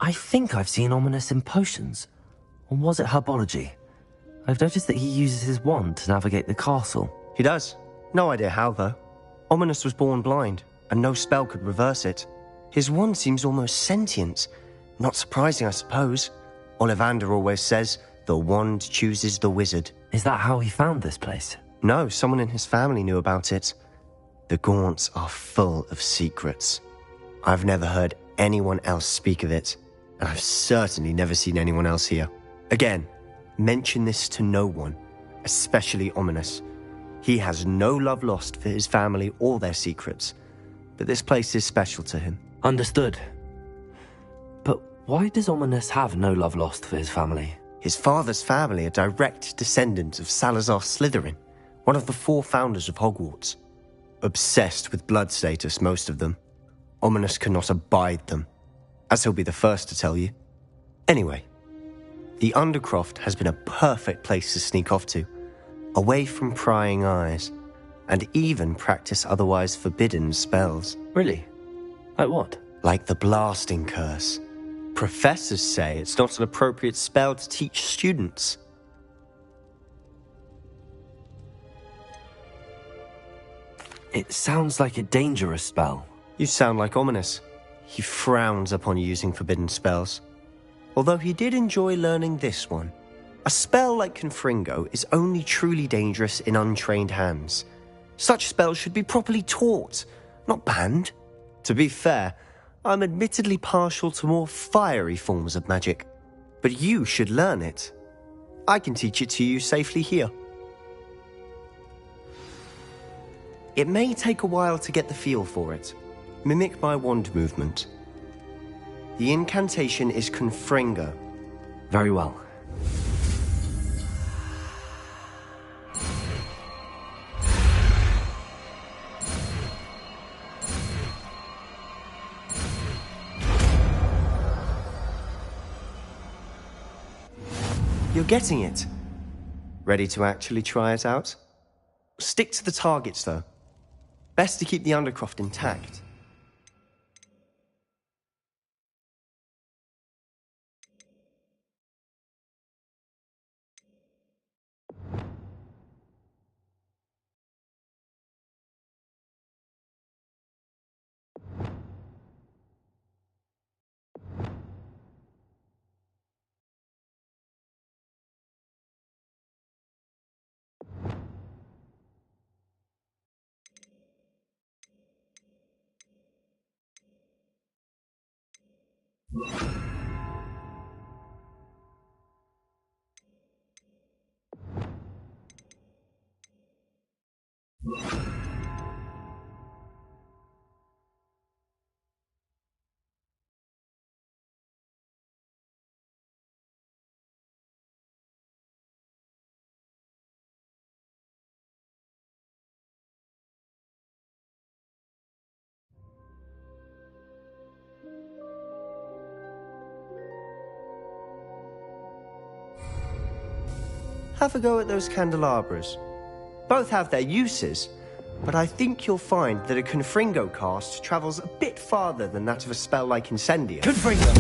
I think I've seen Ominous in potions. Or was it herbology? I've noticed that he uses his wand to navigate the castle. He does. No idea how, though. Ominous was born blind, and no spell could reverse it. His wand seems almost sentient. Not surprising, I suppose. Ollivander always says, the wand chooses the wizard. Is that how he found this place? No, someone in his family knew about it. The Gaunts are full of secrets. I've never heard anyone else speak of it, and I've certainly never seen anyone else here. Again, mention this to no one, especially Ominous. He has no love lost for his family or their secrets, but this place is special to him. Understood. But why does Ominous have no love lost for his family? His father's family are direct descendants of Salazar Slytherin, one of the 4 founders of Hogwarts. Obsessed with blood status, most of them. Ominous cannot abide them, as he'll be the first to tell you. Anyway, the Undercroft has been a perfect place to sneak off to, away from prying eyes, and even practice otherwise forbidden spells. Really? Like what? Like the blasting curse. Professors say it's not an appropriate spell to teach students. It sounds like a dangerous spell. You sound like Ominous. He frowns upon using forbidden spells. Although he did enjoy learning this one. A spell like Confringo is only truly dangerous in untrained hands. Such spells should be properly taught, not banned. To be fair, I'm admittedly partial to more fiery forms of magic, but you should learn it. I can teach it to you safely here. It may take a while to get the feel for it. Mimic my wand movement. The incantation is Confringo. Very well. You're getting it. Ready to actually try it out? Stick to the targets, though. Best to keep the Undercroft intact. Have a go at those candelabras. Both have their uses, but I think you'll find that a Confringo cast travels a bit farther than that of a spell like Incendia. Confringo!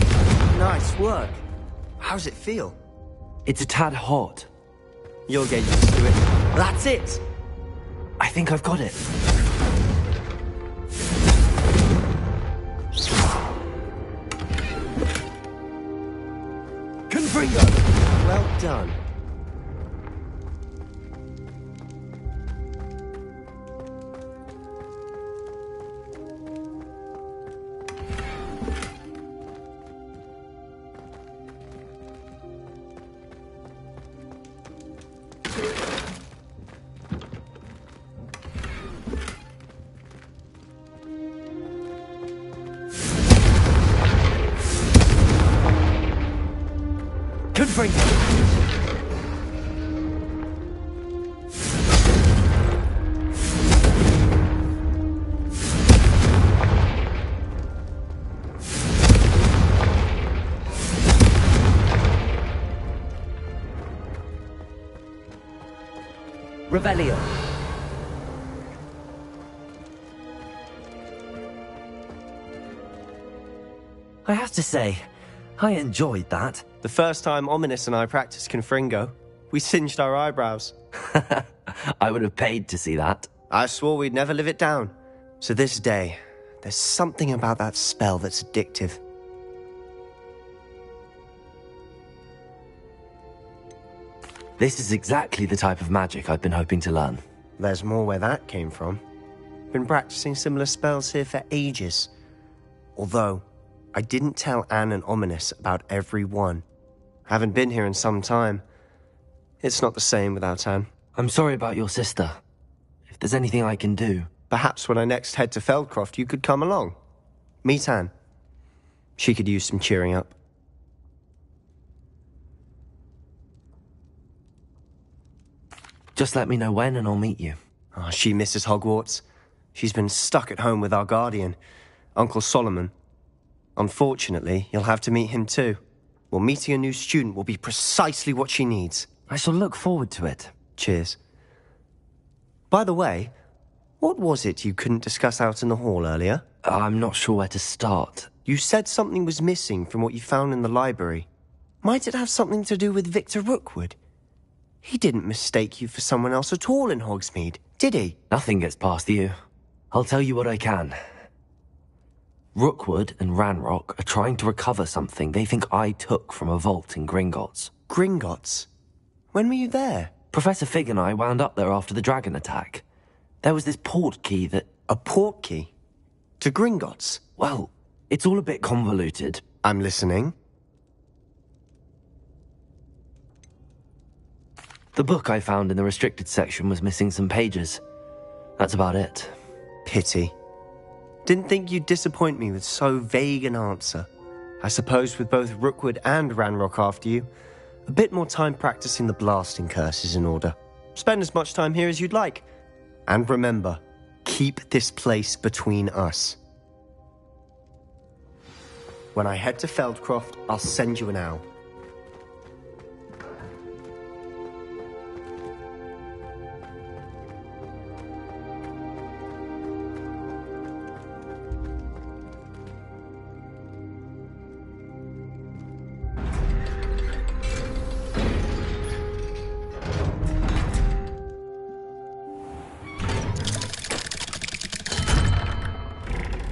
Nice work. How's it feel? It's a tad hot. You'll get used to it. That's it! I think I've got it. Confringo! Well done. Revelio. I have to say, I enjoyed that. The first time Ominous and I practiced Confringo, we singed our eyebrows. I would have paid to see that. I swore we'd never live it down. So this day, there's something about that spell that's addictive. This is exactly the type of magic I've been hoping to learn. There's more where that came from. Been practicing similar spells here for ages. Although, I didn't tell Anne and Ominous about every one. Haven't been here in some time. It's not the same without Anne. I'm sorry about your sister. If there's anything I can do... Perhaps when I next head to Feldcroft, you could come along. Meet Anne. She could use some cheering up. Just let me know when and I'll meet you. Oh, she misses Hogwarts. She's been stuck at home with our guardian, Uncle Solomon. Unfortunately, you'll have to meet him too. Well, meeting a new student will be precisely what she needs. I shall look forward to it. Cheers. By the way, what was it you couldn't discuss out in the hall earlier? I'm not sure where to start. You said something was missing from what you found in the library. Might it have something to do with Victor Rookwood? He didn't mistake you for someone else at all in Hogsmeade, did he? Nothing gets past you. I'll tell you what I can. Rookwood and Ranrock are trying to recover something they think I took from a vault in Gringotts. Gringotts? When were you there? Professor Fig and I wound up there after the dragon attack. There was this port key that... A port key? To Gringotts? Well, it's all a bit convoluted. I'm listening. The book I found in the restricted section was missing some pages. That's about it. Pity. Didn't think you'd disappoint me with so vague an answer. I suppose with both Rookwood and Ranrock after you, a bit more time practicing the blasting curse is in order. Spend as much time here as you'd like. And remember, keep this place between us. When I head to Feldcroft, I'll send you an owl.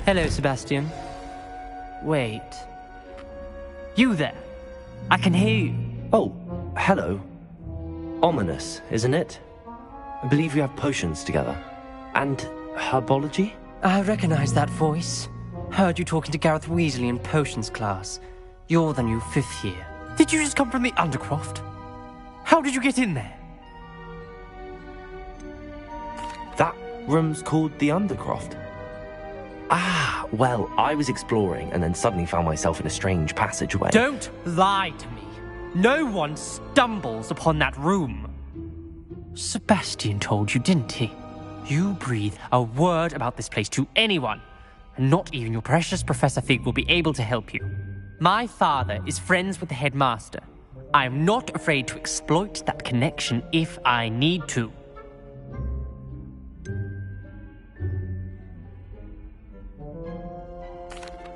Hello, Sebastian. Wait. You there? I can hear you. Oh, hello. Ominous, isn't it? I believe we have potions together. And herbology? I recognize that voice. Heard you talking to Gareth Weasley in potions class. You're the new 5th year. Did you just come from the Undercroft? How did you get in there? That room's called the Undercroft. Ah, well, I was exploring and then suddenly found myself in a strange passageway. Don't lie to me. No one stumbles upon that room. Sebastian told you, didn't he? You breathe a word about this place to anyone, and not even your precious Professor Fig will be able to help you. My father is friends with the headmaster. I am not afraid to exploit that connection if I need to.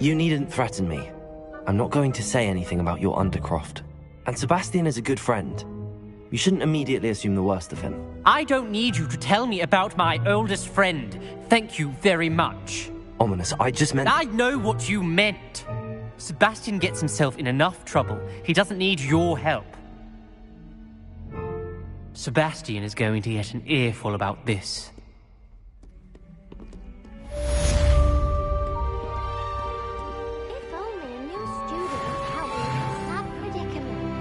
You needn't threaten me. I'm not going to say anything about your Undercroft. And Sebastian is a good friend. You shouldn't immediately assume the worst of him. I don't need you to tell me about my oldest friend. Thank you very much. Ominous, I just meant... I know what you meant. Sebastian gets himself in enough trouble. He doesn't need your help. Sebastian is going to get an earful about this. If only a new student could help with this sad predicament.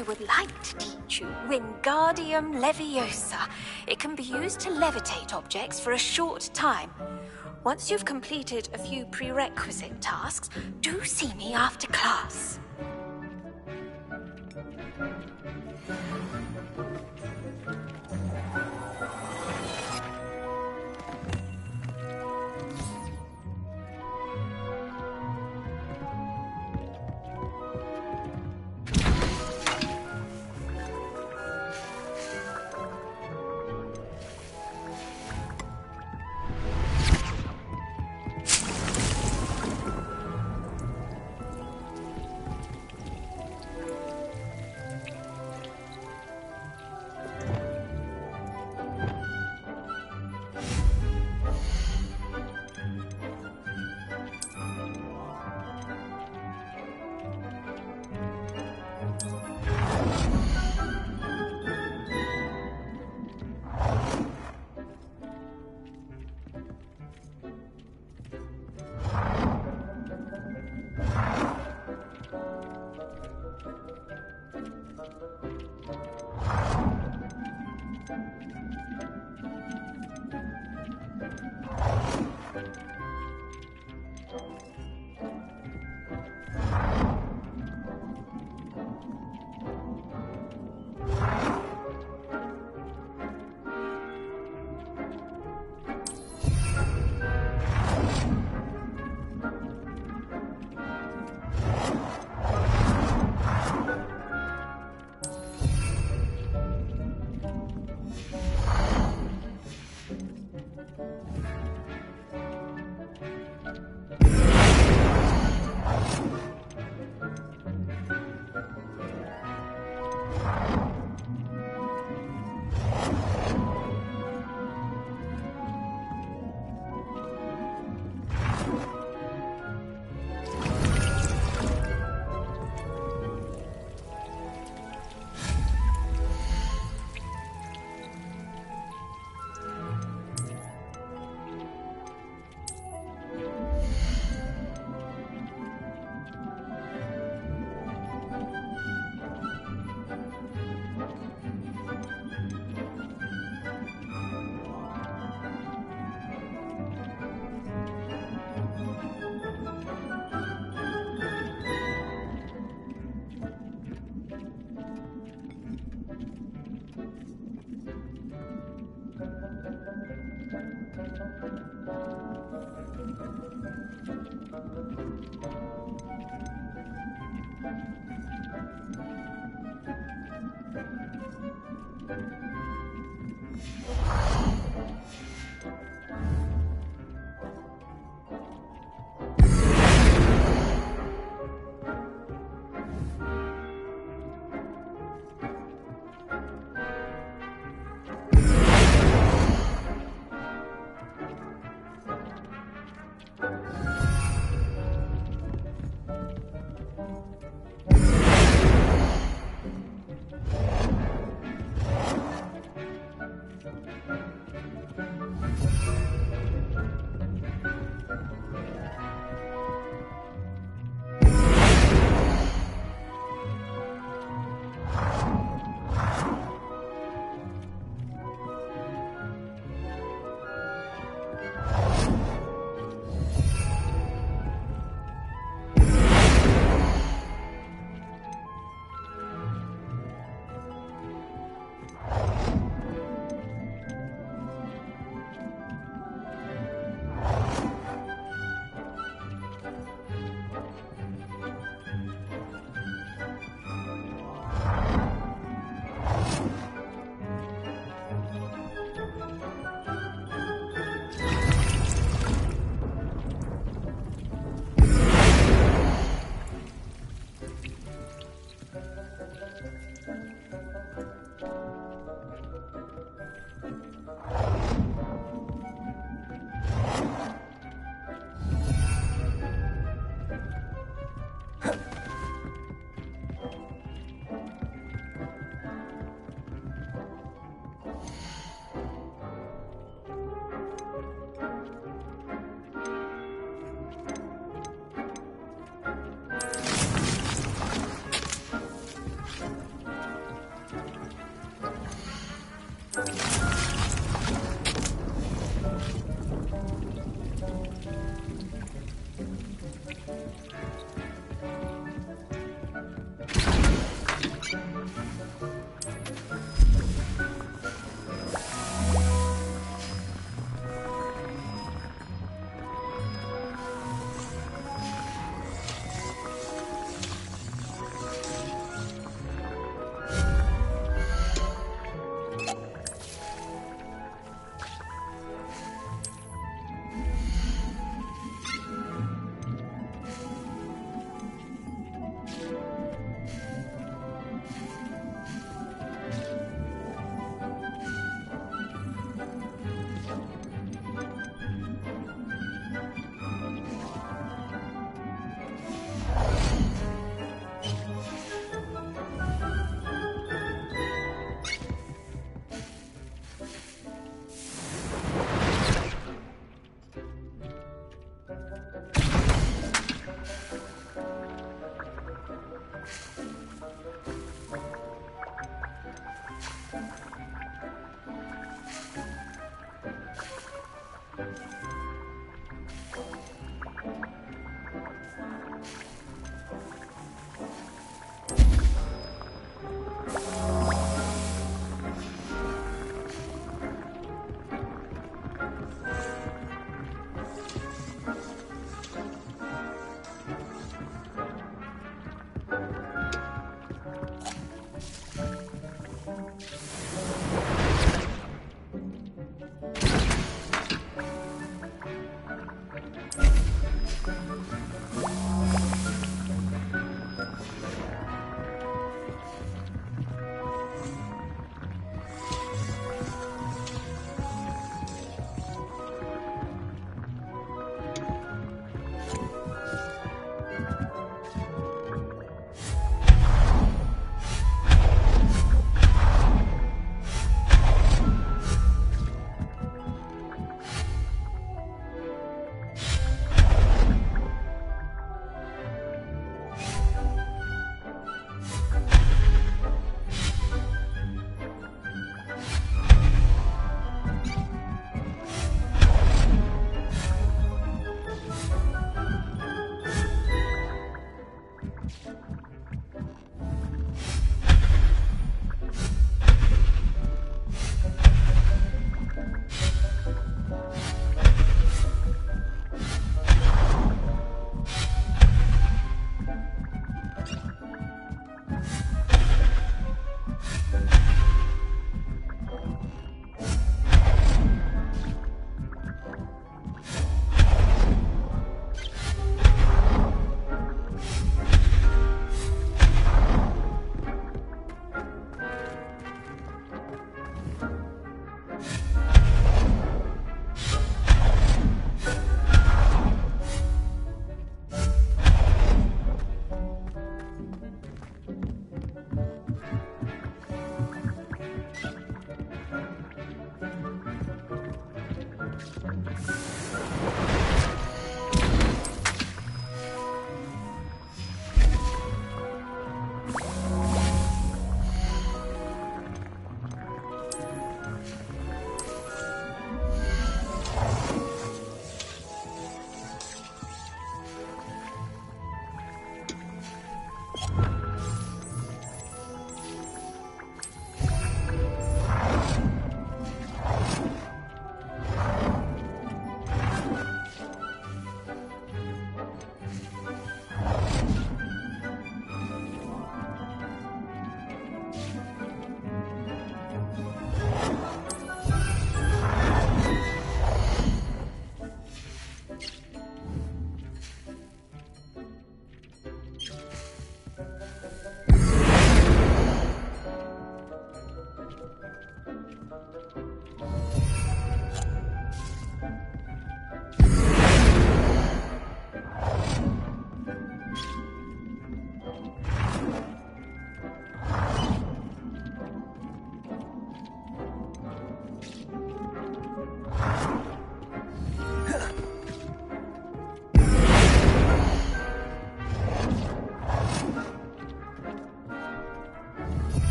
I would like to teach you Wingardium Leviosa. It can be used to levitate objects for a short time. Once you've completed a few prerequisite tasks, do see me after class.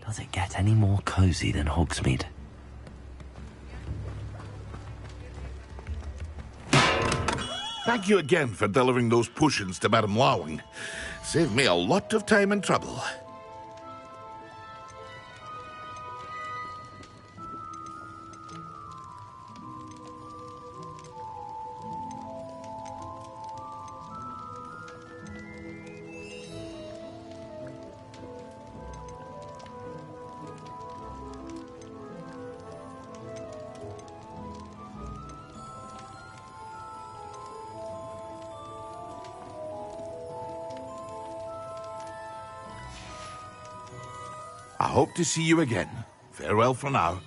Does it get any more cozy than Hogsmeade? Thank you again for delivering those potions to Madame Lawing. Saved me a lot of time and trouble. I hope to see you again. Farewell for now.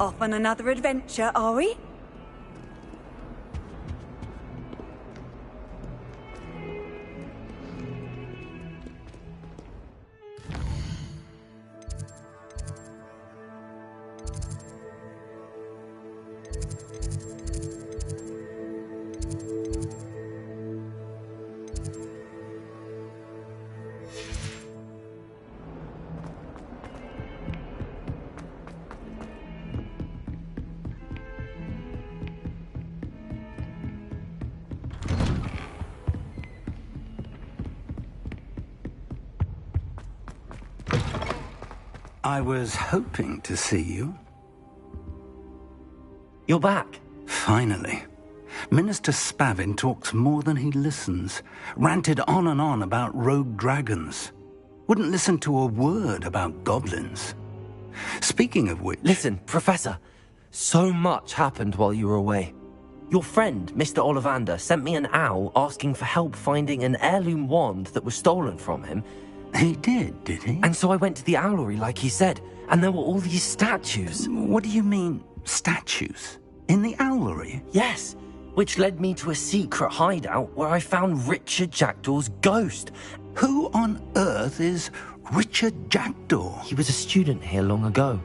Off on another adventure, are we? I was hoping to see you. You're back. Finally. Minister Spavin talks more than he listens. Ranted on and on about rogue dragons. Wouldn't listen to a word about goblins. Speaking of which... Listen, Professor. So much happened while you were away. Your friend, Mr. Ollivander, sent me an owl asking for help finding an heirloom wand that was stolen from him. He did he? And so I went to the owlery like he said, and there were all these statues. What do you mean, statues? In the owlery? Yes, which led me to a secret hideout where I found Richard Jackdaw's ghost. Who on earth is Richard Jackdaw? He was a student here long ago.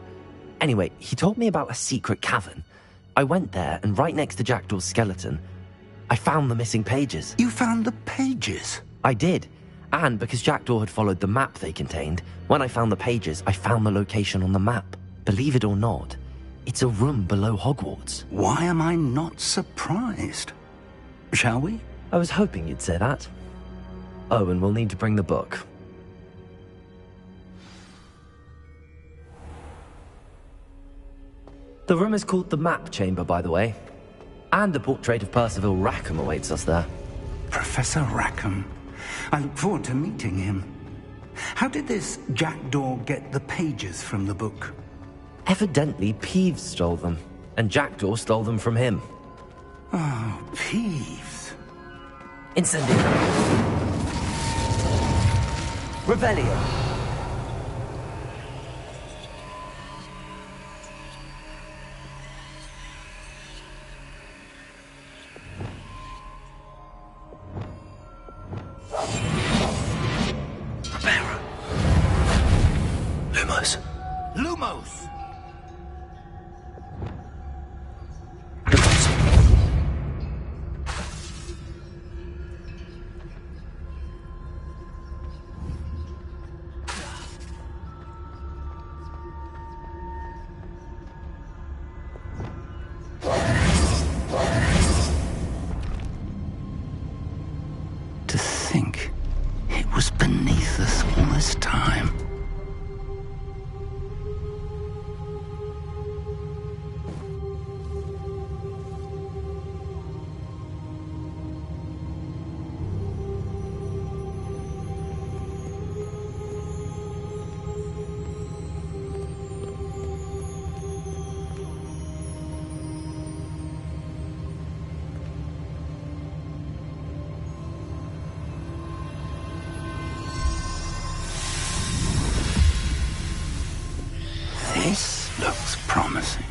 Anyway, he told me about a secret cavern. I went there, and right next to Jackdaw's skeleton, I found the missing pages. You found the pages? I did. And because Jackdaw had followed the map they contained, when I found the pages, I found the location on the map. Believe it or not, it's a room below Hogwarts. Why am I not surprised? Shall we? I was hoping you'd say that. Oh, and we'll need to bring the book. The room is called the Map Chamber, by the way. And a portrait of Percival Rackham awaits us there. Professor Rackham. I look forward to meeting him. How did this jackdaw get the pages from the book? Evidently, Peeves stole them, and Jackdaw stole them from him. Oh, Peeves. Incendio. Revelio. Lumos. Lumos! To think it was beneath us all this time. This looks promising.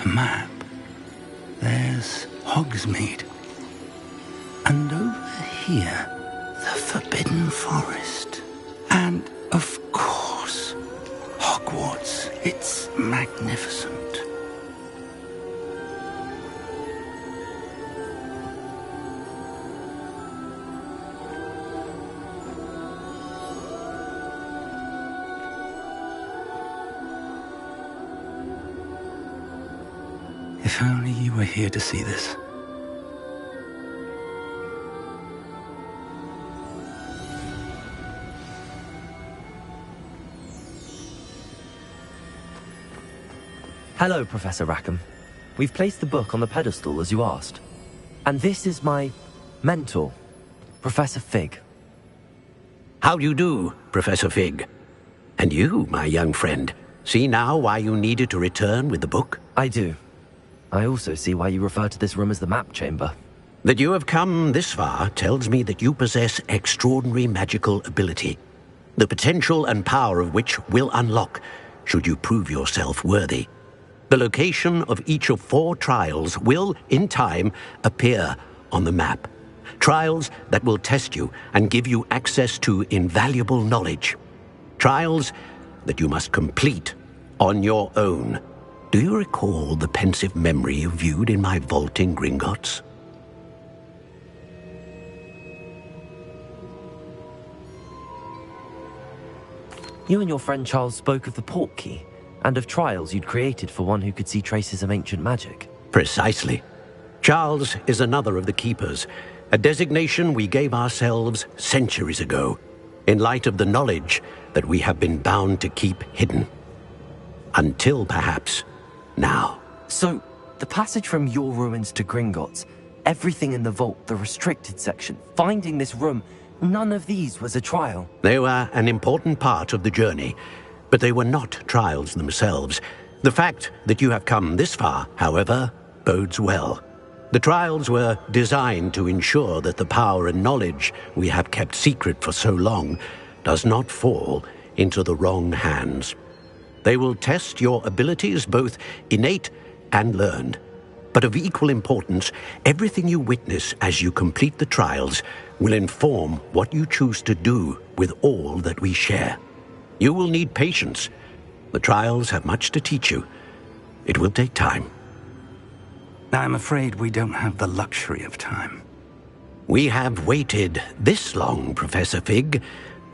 A map. There's Hogsmeade. And over here, the Forbidden Forest. And, of course, Hogwarts. It's magnificent. If only you were here to see this. Hello, Professor Rackham. We've placed the book on the pedestal as you asked. And this is my mentor, Professor Fig. How do you do, Professor Fig? And you, my young friend, see now why you needed to return with the book? I do. I also see why you refer to this room as the map chamber. That you have come this far tells me that you possess extraordinary magical ability, the potential and power of which will unlock should you prove yourself worthy. The location of each of 4 trials will, in time, appear on the map. Trials that will test you and give you access to invaluable knowledge. Trials that you must complete on your own. Do you recall the pensive memory you viewed in my vault in Gringotts? You and your friend Charles spoke of the portkey, and of trials you'd created for one who could see traces of ancient magic. Precisely. Charles is another of the Keepers, a designation we gave ourselves centuries ago, in light of the knowledge that we have been bound to keep hidden. Until, perhaps, now. So, the passage from your ruins to Gringotts, everything in the vault, the restricted section, finding this room, none of these was a trial. They were an important part of the journey, but they were not trials themselves. The fact that you have come this far, however, bodes well. The trials were designed to ensure that the power and knowledge we have kept secret for so long does not fall into the wrong hands. They will test your abilities, both innate and learned. But of equal importance, everything you witness as you complete the trials will inform what you choose to do with all that we share. You will need patience. The trials have much to teach you. It will take time. I'm afraid we don't have the luxury of time. We have waited this long, Professor Fig.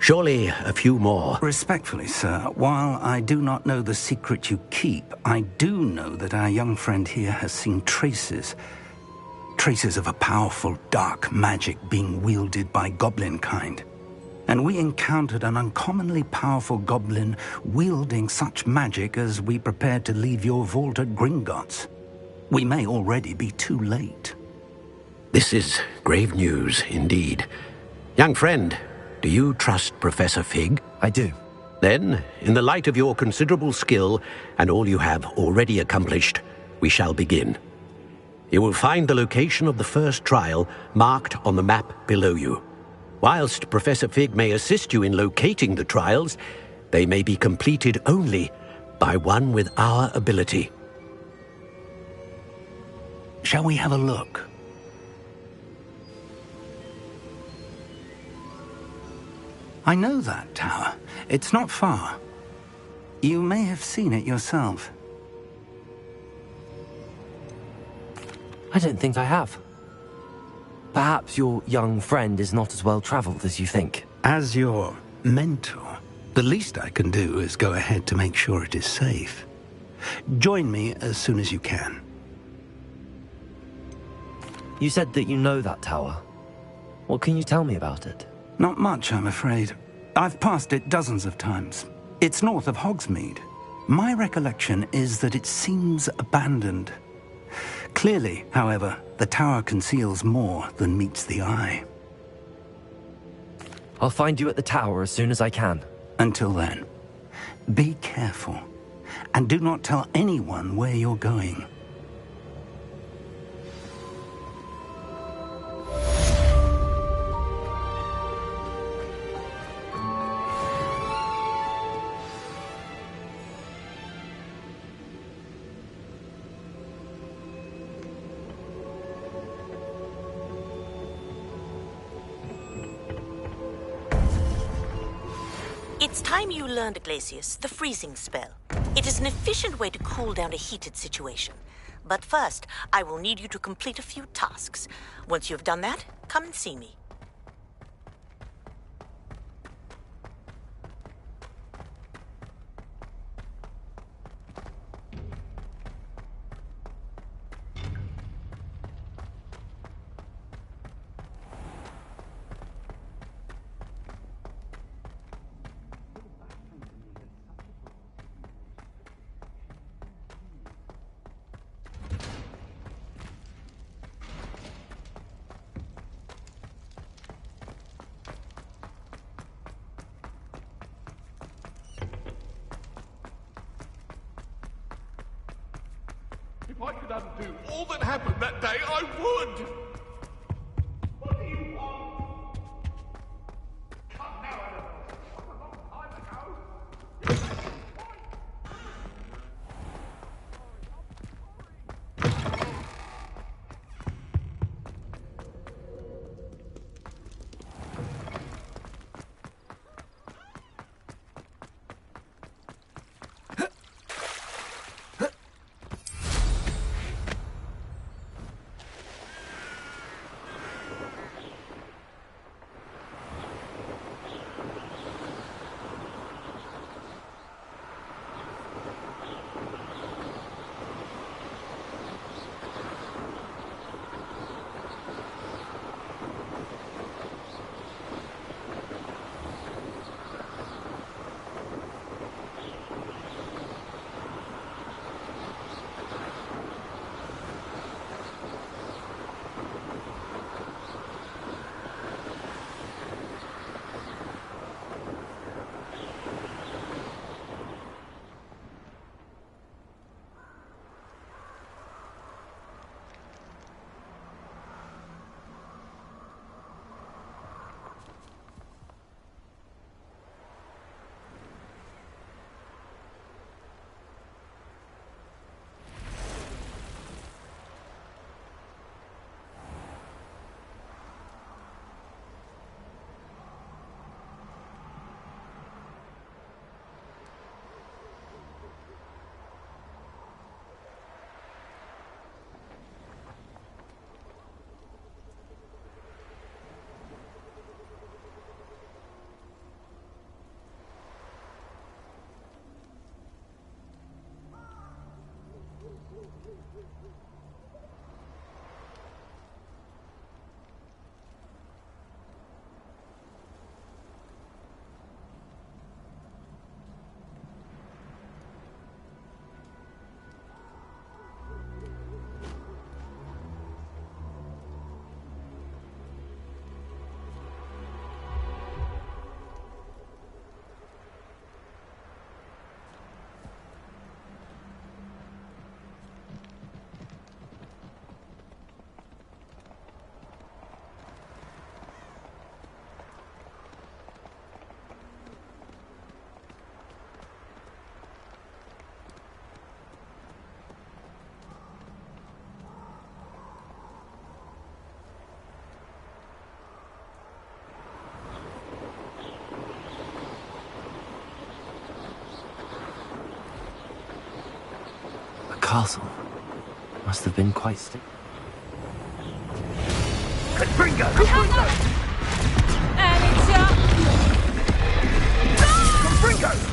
Surely a few more. Respectfully, sir, while I do not know the secret you keep, I do know that our young friend here has seen traces of a powerful dark magic being wielded by goblin kind. And we encountered an uncommonly powerful goblin wielding such magic as we prepared to leave your vault at Gringotts. We may already be too late. This is grave news indeed. Young friend, do you trust Professor Fig? I do. Then, in the light of your considerable skill and all you have already accomplished, we shall begin. You will find the location of the first trial marked on the map below you. Whilst Professor Fig may assist you in locating the trials, they may be completed only by one with our ability. Shall we have a look? I know that tower. It's not far. You may have seen it yourself. I don't think I have. Perhaps your young friend is not as well traveled as you think. As your mentor, the least I can do is go ahead to make sure it is safe. Join me as soon as you can. You said that you know that tower. What can you tell me about it? Not much, I'm afraid. I've passed it dozens of times. It's north of Hogsmeade. My recollection is that it seems abandoned. Clearly, however, the tower conceals more than meets the eye. I'll find you at the tower as soon as I can. Until then, be careful, and do not tell anyone where you're going. It's time you learned, Glacius, the freezing spell. It is an efficient way to cool down a heated situation. But first, I will need you to complete a few tasks. Once you've done that, come and see me. If I could undo all that happened that day, I would! What do you want? Come now, Annabelle. That was a long time ago. castle must have been quite steep. Confringo! And it's Confringo!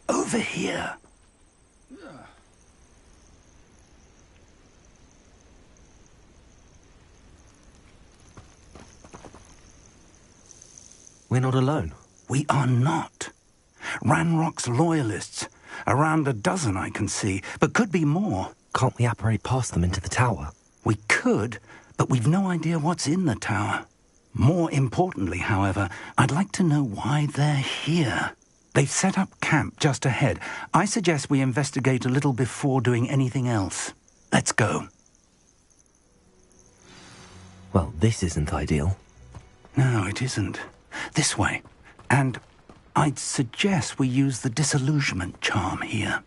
Over here. We're not alone. We are not. Ranrock's loyalists. Around a dozen I can see, but could be more. Can't we apparate past them into the tower? We could, but we've no idea what's in the tower. More importantly, however, I'd like to know why they're here. They've set up camp just ahead. I suggest we investigate a little before doing anything else. Let's go. Well, this isn't ideal. No, it isn't. This way. And I'd suggest we use the disillusionment charm here.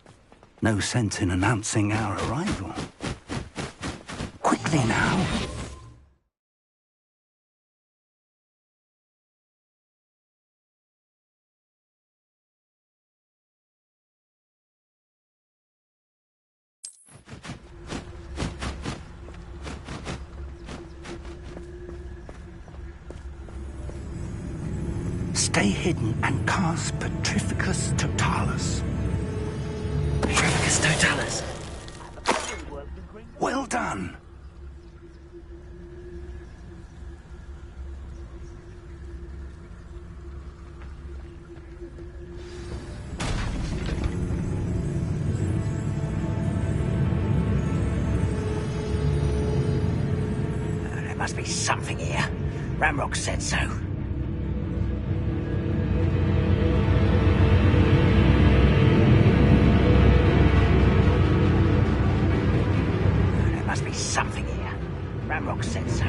No sense in announcing our arrival. Quickly now. Stay hidden and cast Petrificus Totalis. Petrificus Totalis. Well done. There must be something here. Ramrock said so. Something here. Ramrock said so.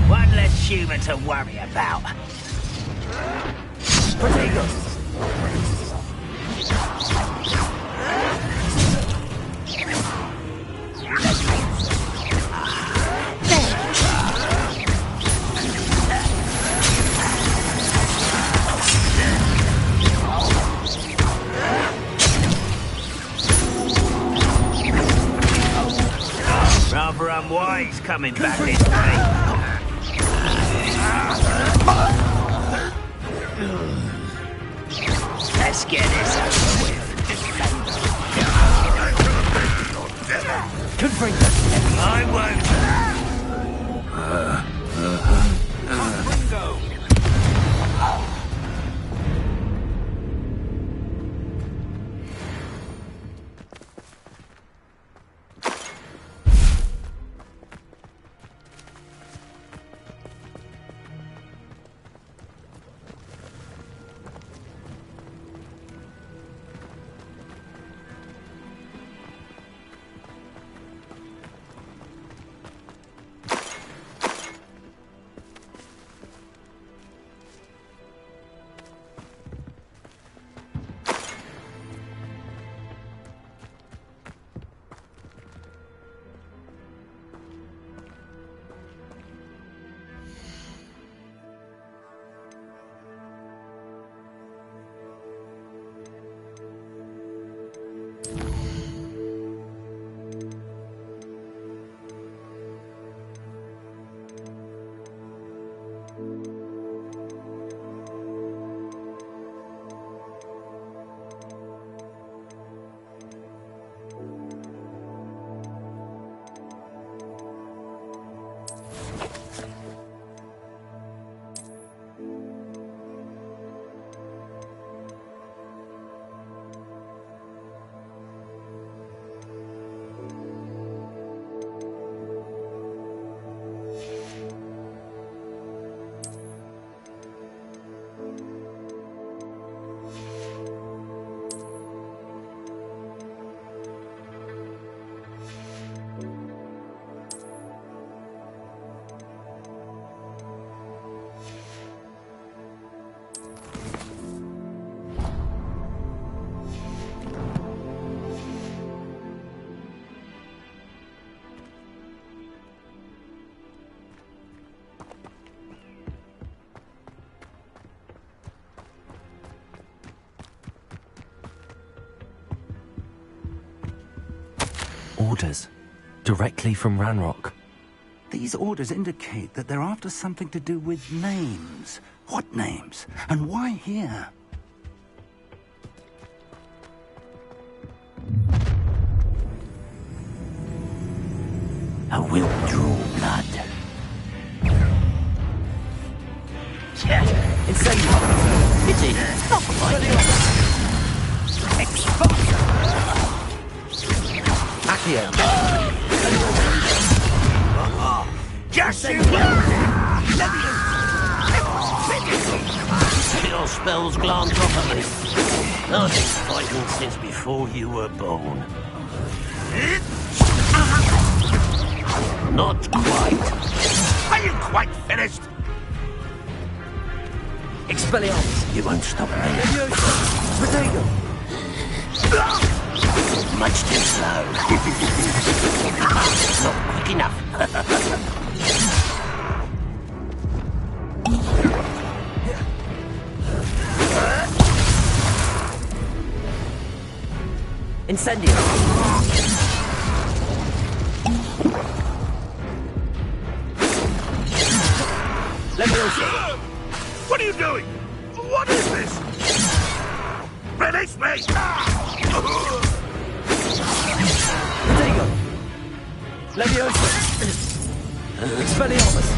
One less human to worry about. Potatoes! Rather unwise coming back this way. Let's get this over with. Confringo! I won't. Orders. Directly from Ranrock. These orders indicate that they're after something to do with names. What names? And why here? A will draw blood. Pity. Not quite. Accio. Just you! Your spells glance off of me. I've been fighting since before you were born. Not quite. Are you quite finished? Expelliarmus. You won't stop me. Potato. Much too slow. Not quick enough. Incendio. Leviosa. What are you doing? What is this? Release me! Potato. Leviosa. Expelliarmus.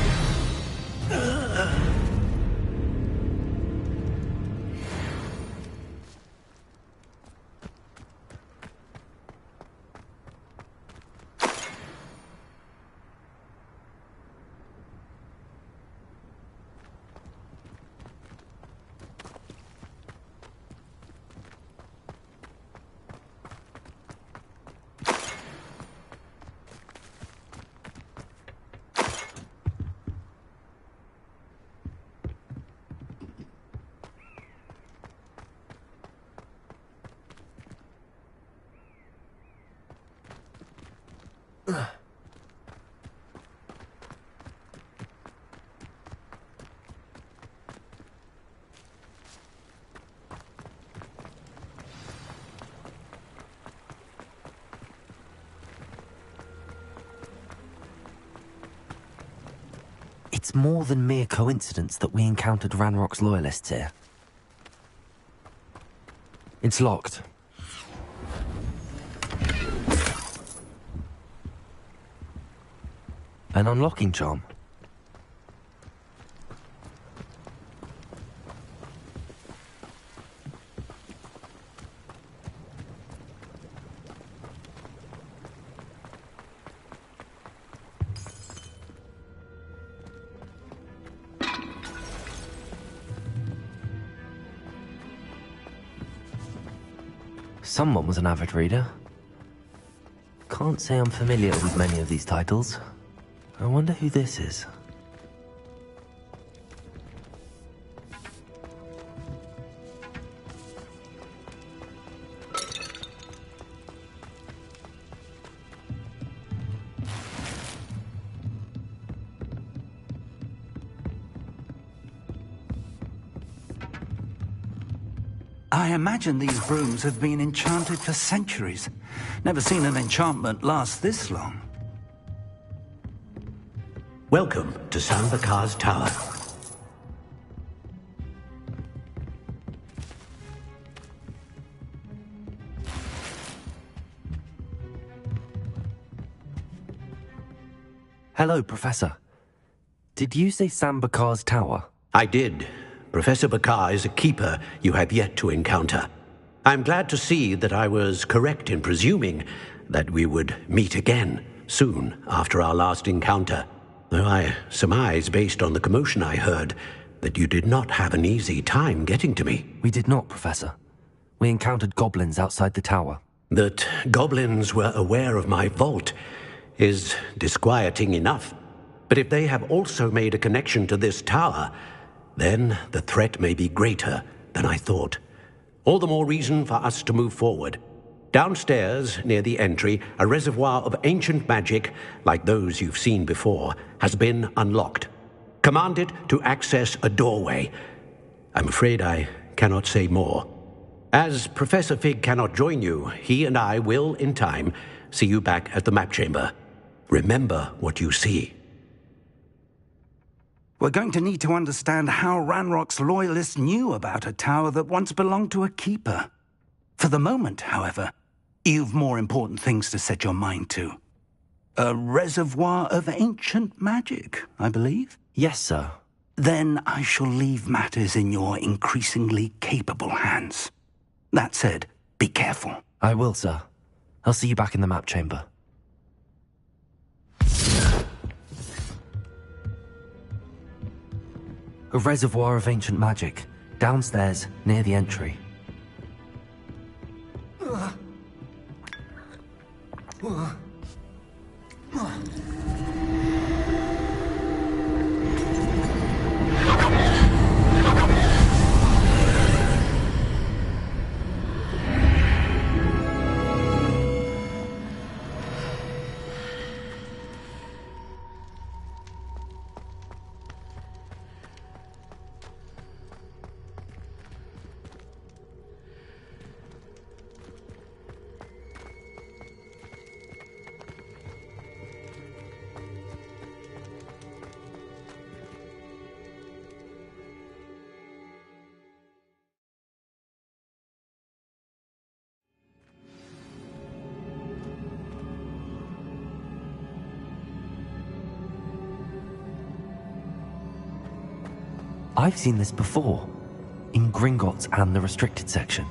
It's more than mere coincidence that we encountered Ranrock's loyalists here. It's locked. An unlocking charm. Someone was an avid reader. Can't say I'm familiar with many of these titles. I wonder who this is. I imagine these brooms have been enchanted for centuries. Never seen an enchantment last this long. Welcome to Sambakar's Tower. Hello, Professor. Did you say Sambakar's Tower? I did. Professor Bakar is a keeper you have yet to encounter. I'm glad to see that I was correct in presuming that we would meet again soon after our last encounter, though I surmise, based on the commotion I heard, that you did not have an easy time getting to me. We did not, Professor. We encountered goblins outside the tower. That goblins were aware of my vault is disquieting enough. But if they have also made a connection to this tower, then the threat may be greater than I thought. All the more reason for us to move forward. Downstairs, near the entry, a reservoir of ancient magic, like those you've seen before, has been unlocked. Command it to access a doorway. I'm afraid I cannot say more. As Professor Fig cannot join you, he and I will, in time, See you back at the map chamber. Remember what you see. We're going to need to understand how Ranrock's loyalists knew about a tower that once belonged to a keeper. For the moment, however, you've more important things to set your mind to. A reservoir of ancient magic, I believe? Yes, sir. Then I shall leave matters in your increasingly capable hands. That said, be careful. I will, sir. I'll see you back in the map chamber. A reservoir of ancient magic, downstairs, near the entry. I've seen this before, in Gringotts and the restricted section.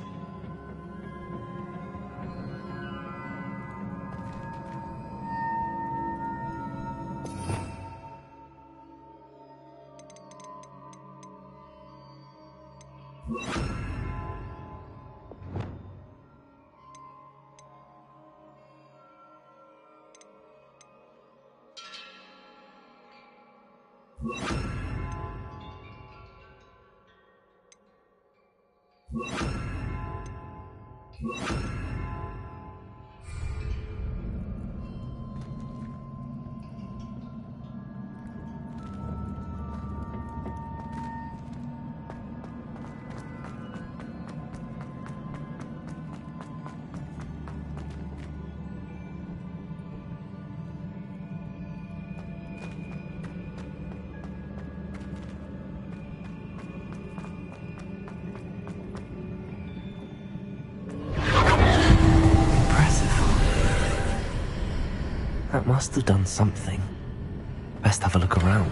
That must have done something. Best have a look around.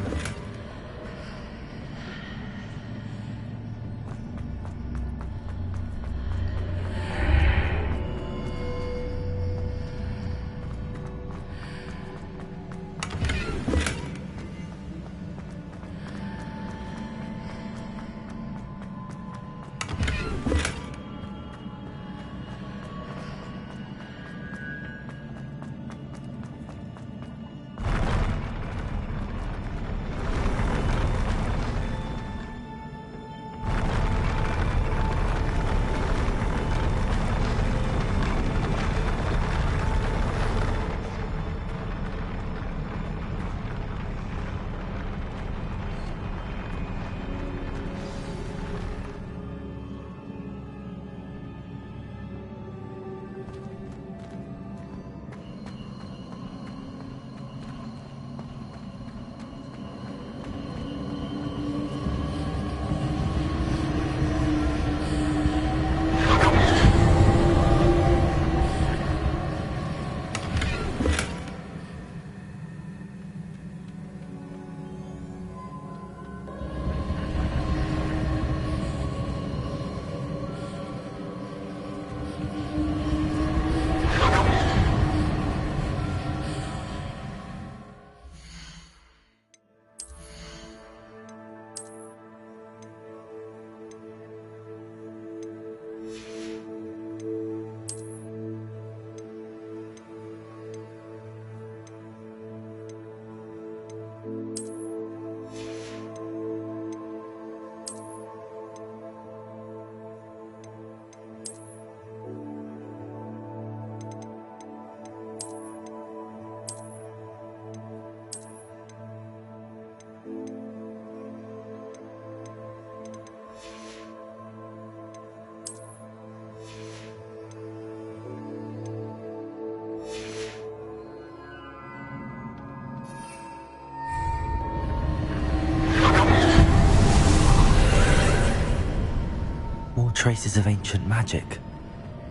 traces of ancient magic.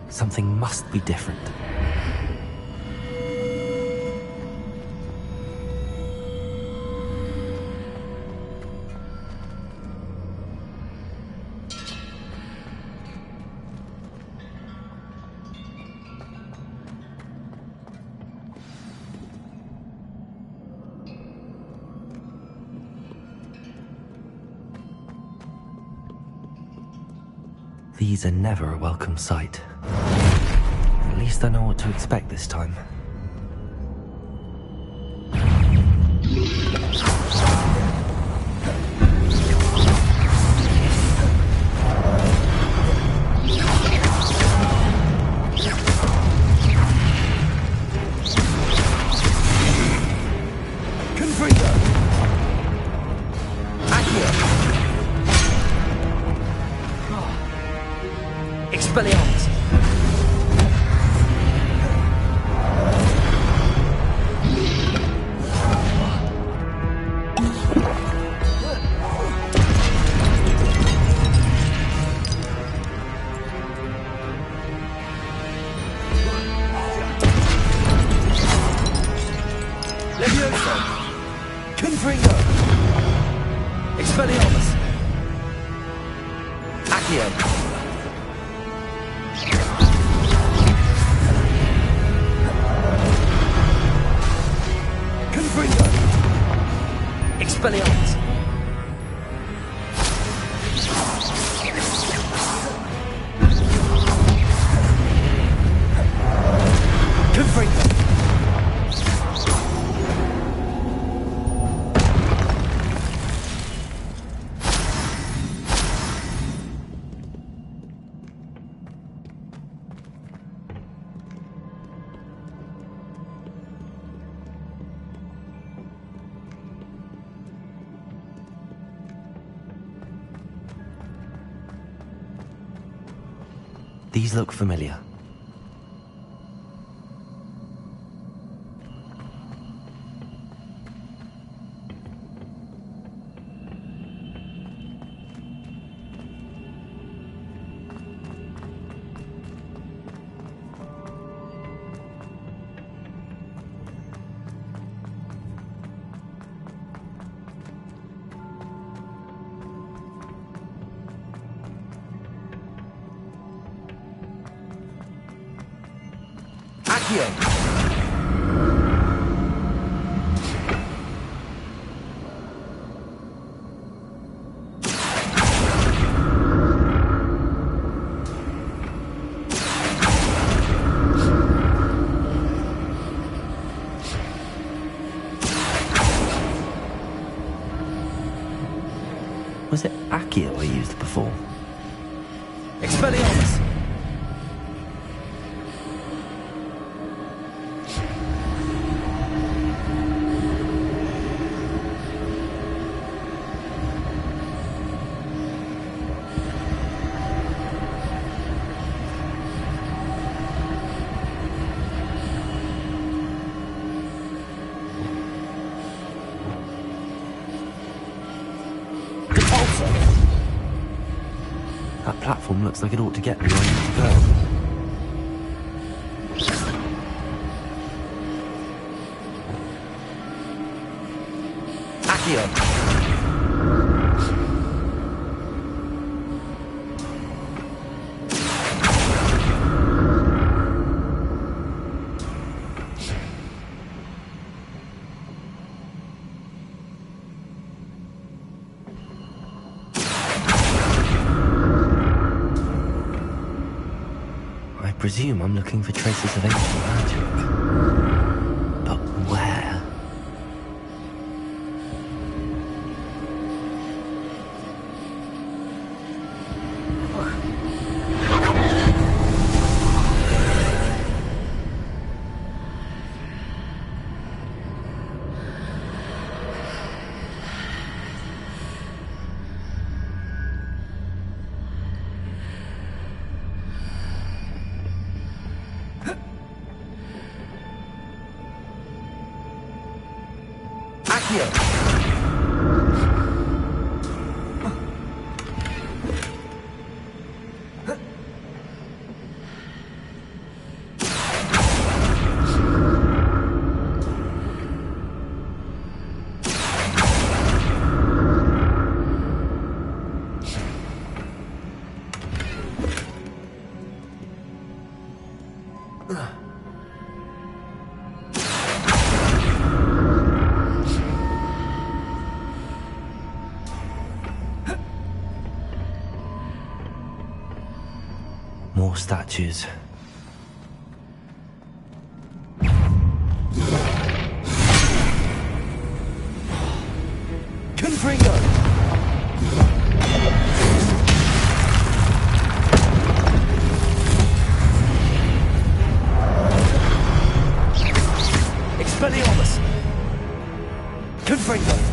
Something must be different. These are never a welcome sight. At least I know what to expect this time. Expelliarmus! Levioso! Confringo! Expelliarmus! Accio! Expelliarmus! Confringo! These look familiar. Accio! Was it Accio I used before? Expelliarmus! That platform looks like it ought to get me where I need to go. Accio! I presume I'm looking for traces of ancient magic. But where? Accio! More statues. Confringo! Expelliarmus! Confringo!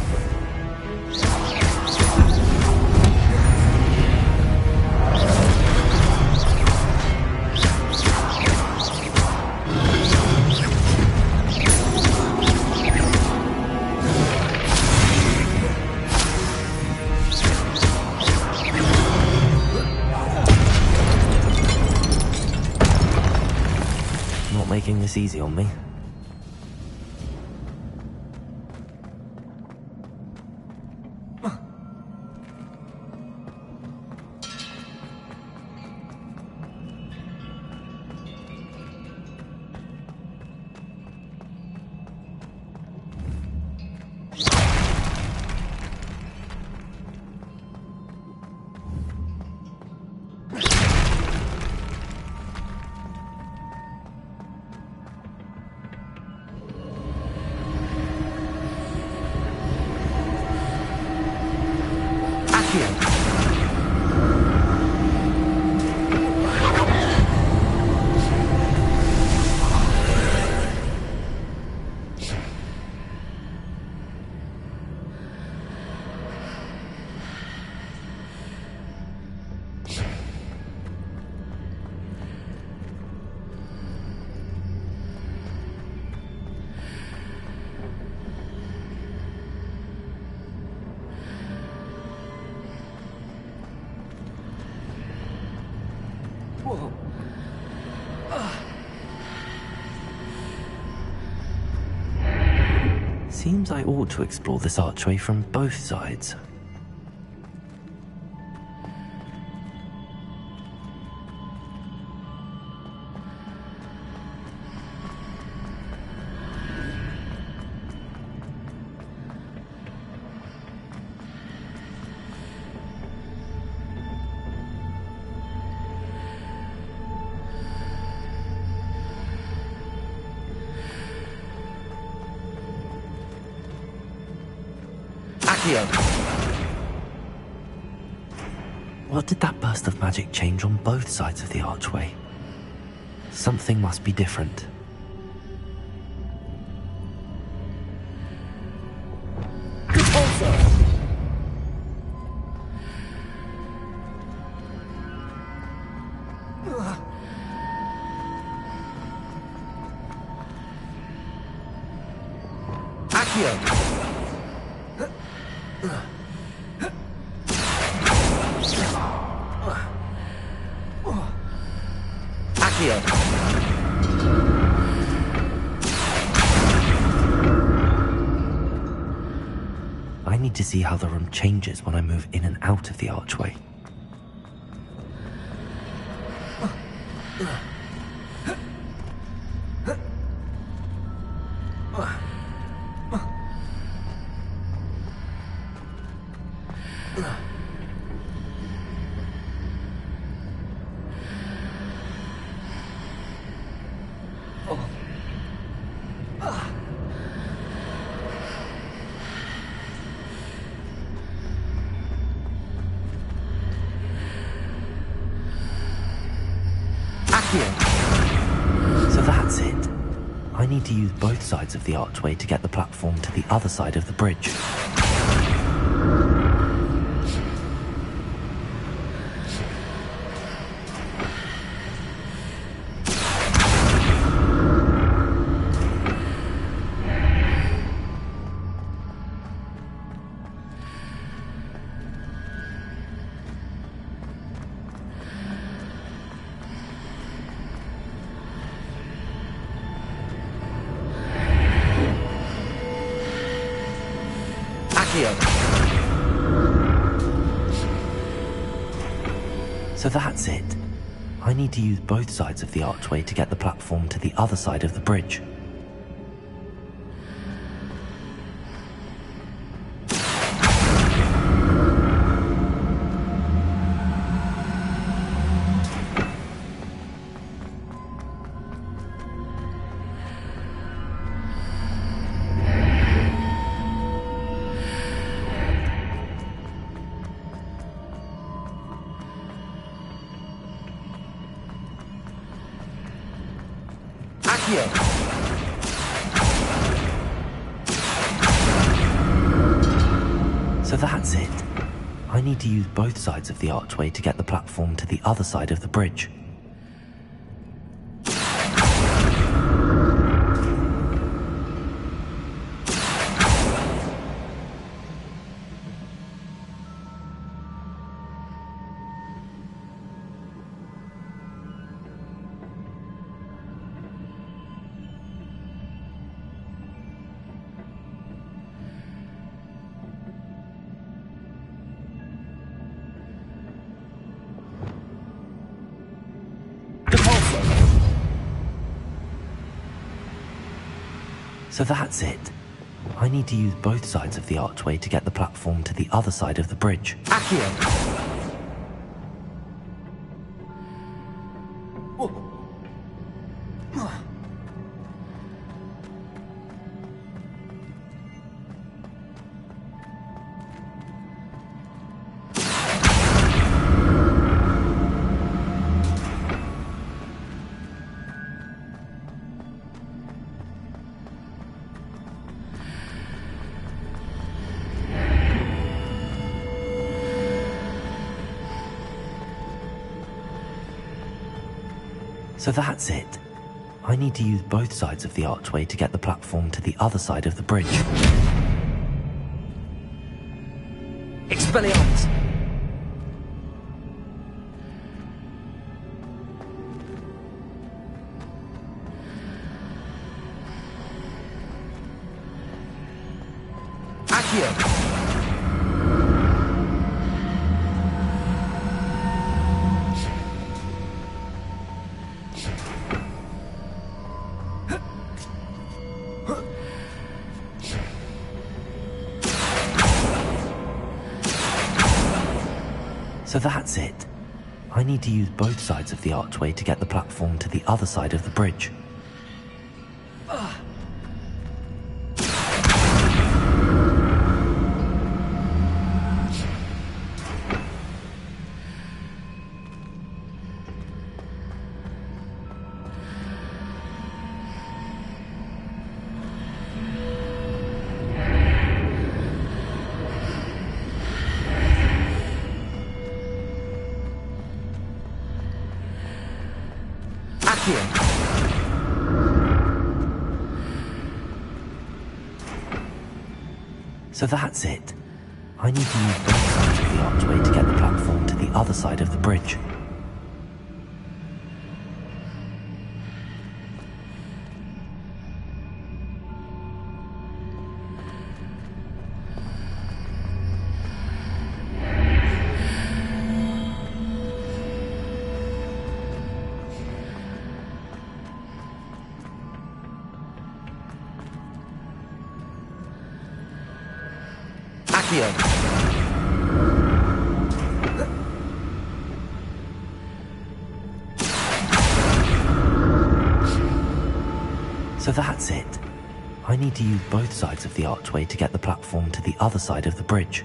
Not making this easy on me. Seems I ought to explore this archway from both sides. What did that burst of magic change on both sides of the archway? Something must be different. I need to see how the room changes when I move in and out of the archway. So that's it. I need to use both sides of the archway to get the platform to the other side of the bridge. So that's it. I need to use both sides of the archway to get the platform to the other side of the bridge. So that's it. I need to use both sides of the archway to get the platform to the other side of the bridge. So that's it. I need to use both sides of the archway to get the platform to the other side of the bridge. So that's it. I need to use both sides of the archway to get the platform to the other side of the bridge. Expelliarmus! Accio! So that's it. I need to use both sides of the archway to get the platform to the other side of the bridge. So that's it. I need to use both sides of the archway to get the platform to the other side of the bridge. So that's it. I need to use both sides of the archway to get the platform to the other side of the bridge.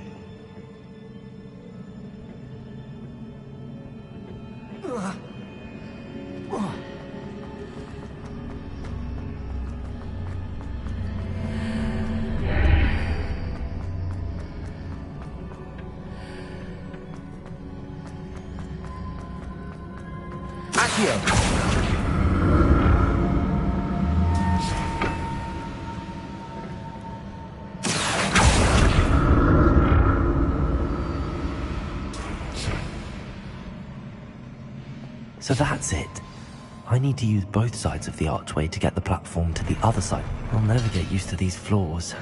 So that's it. I need to use both sides of the archway to get the platform to the other side. I'll never get used to these floors.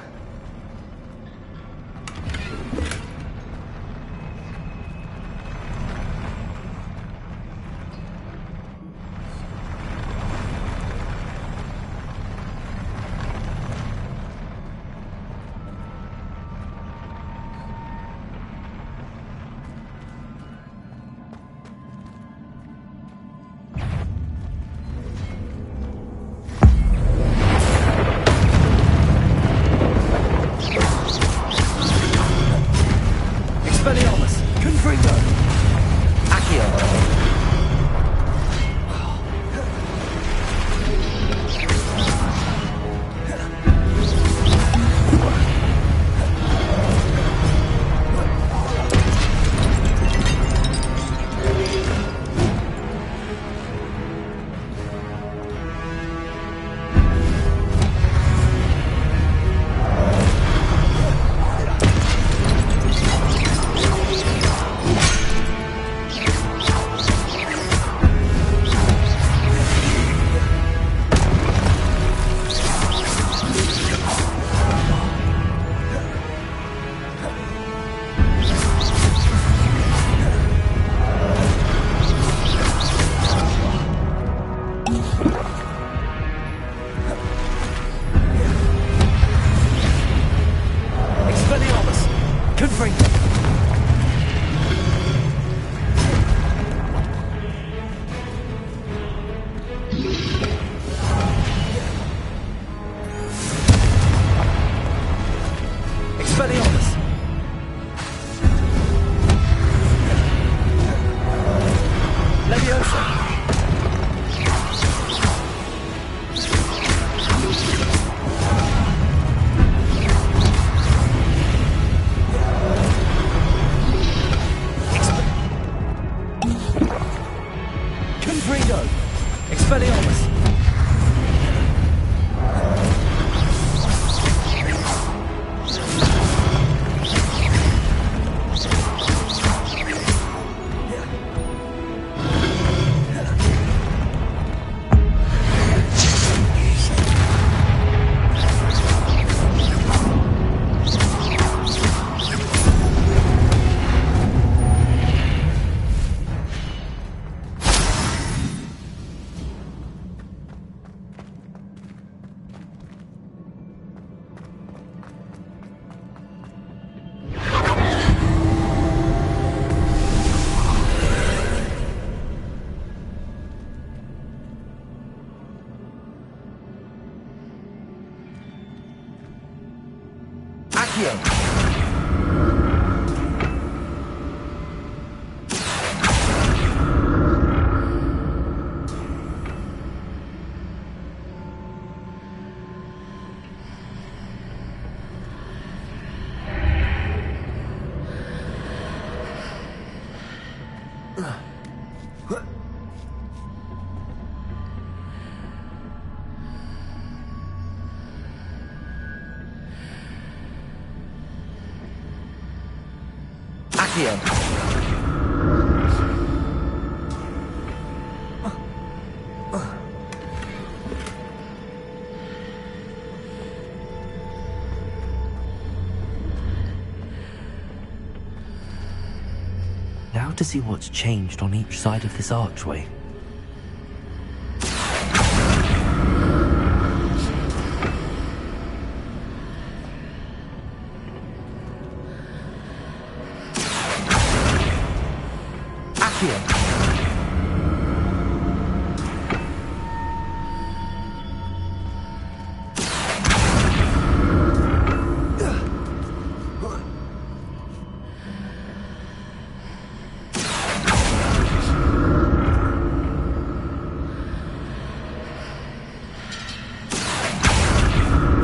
Expelliarmus! Now to see what's changed on each side of this archway.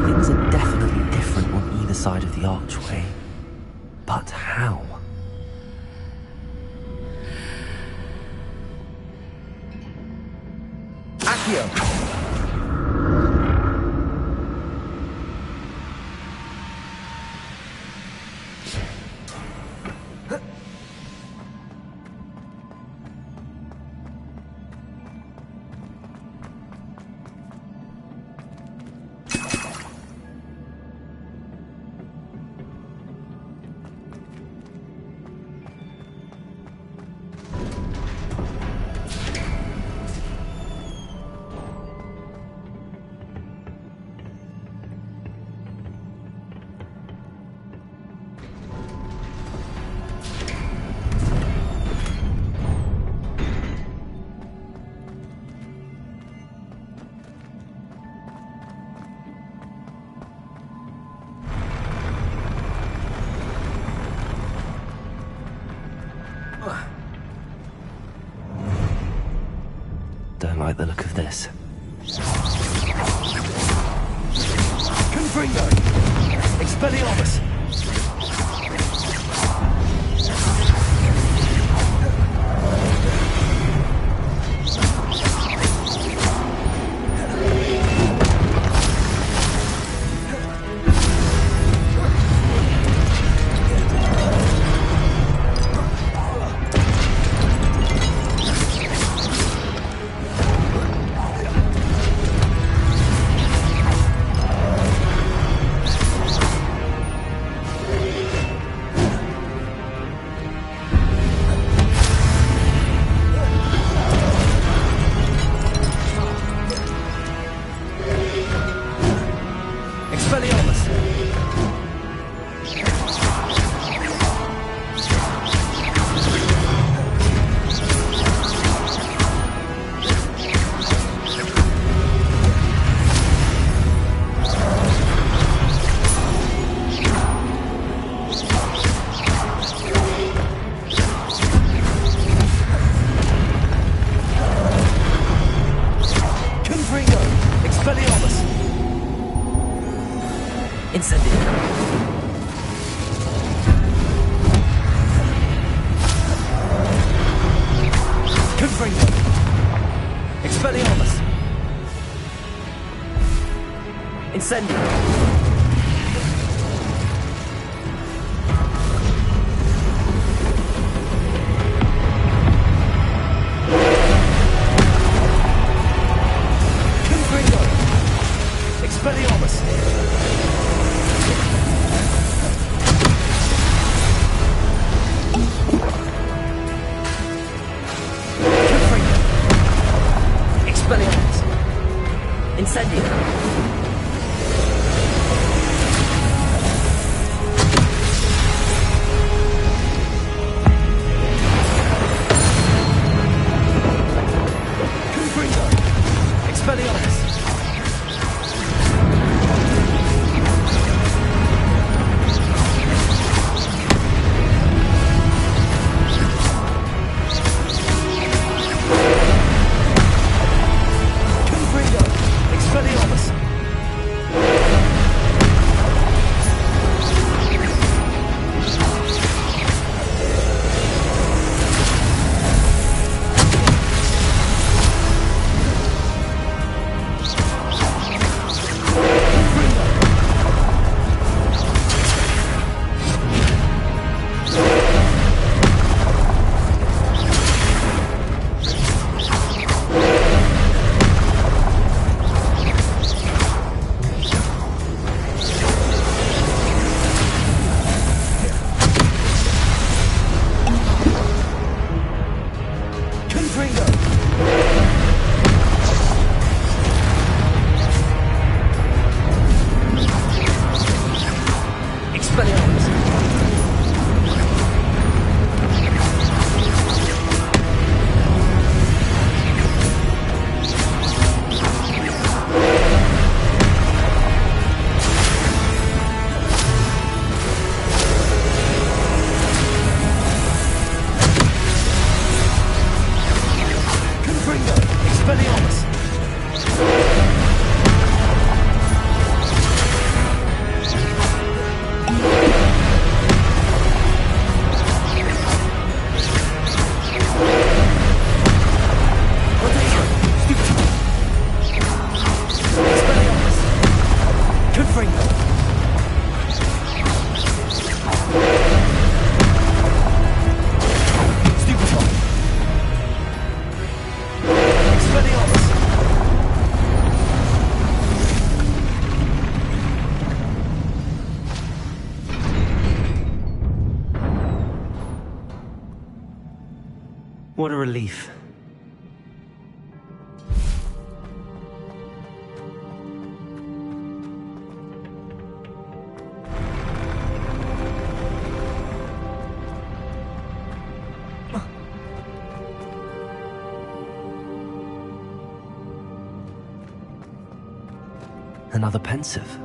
Things are definitely different on either side of the archway. But how? Accio! Don't like the look of this. Confringo! Expelliarmus! Confringo! Expelliarmus! Incendio! What a relief. Another pensive.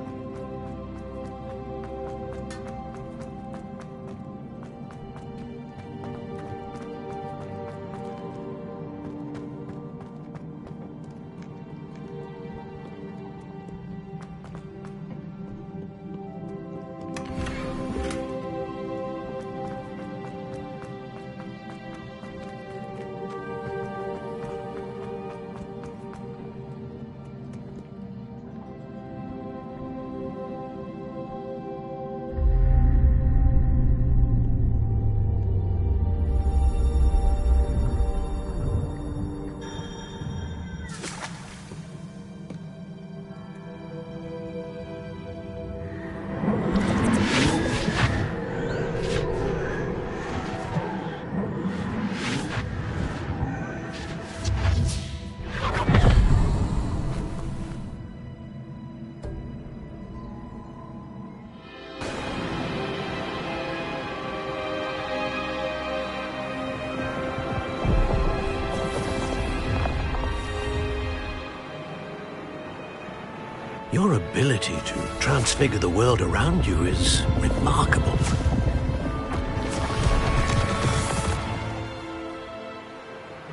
Your ability to transfigure the world around you is remarkable.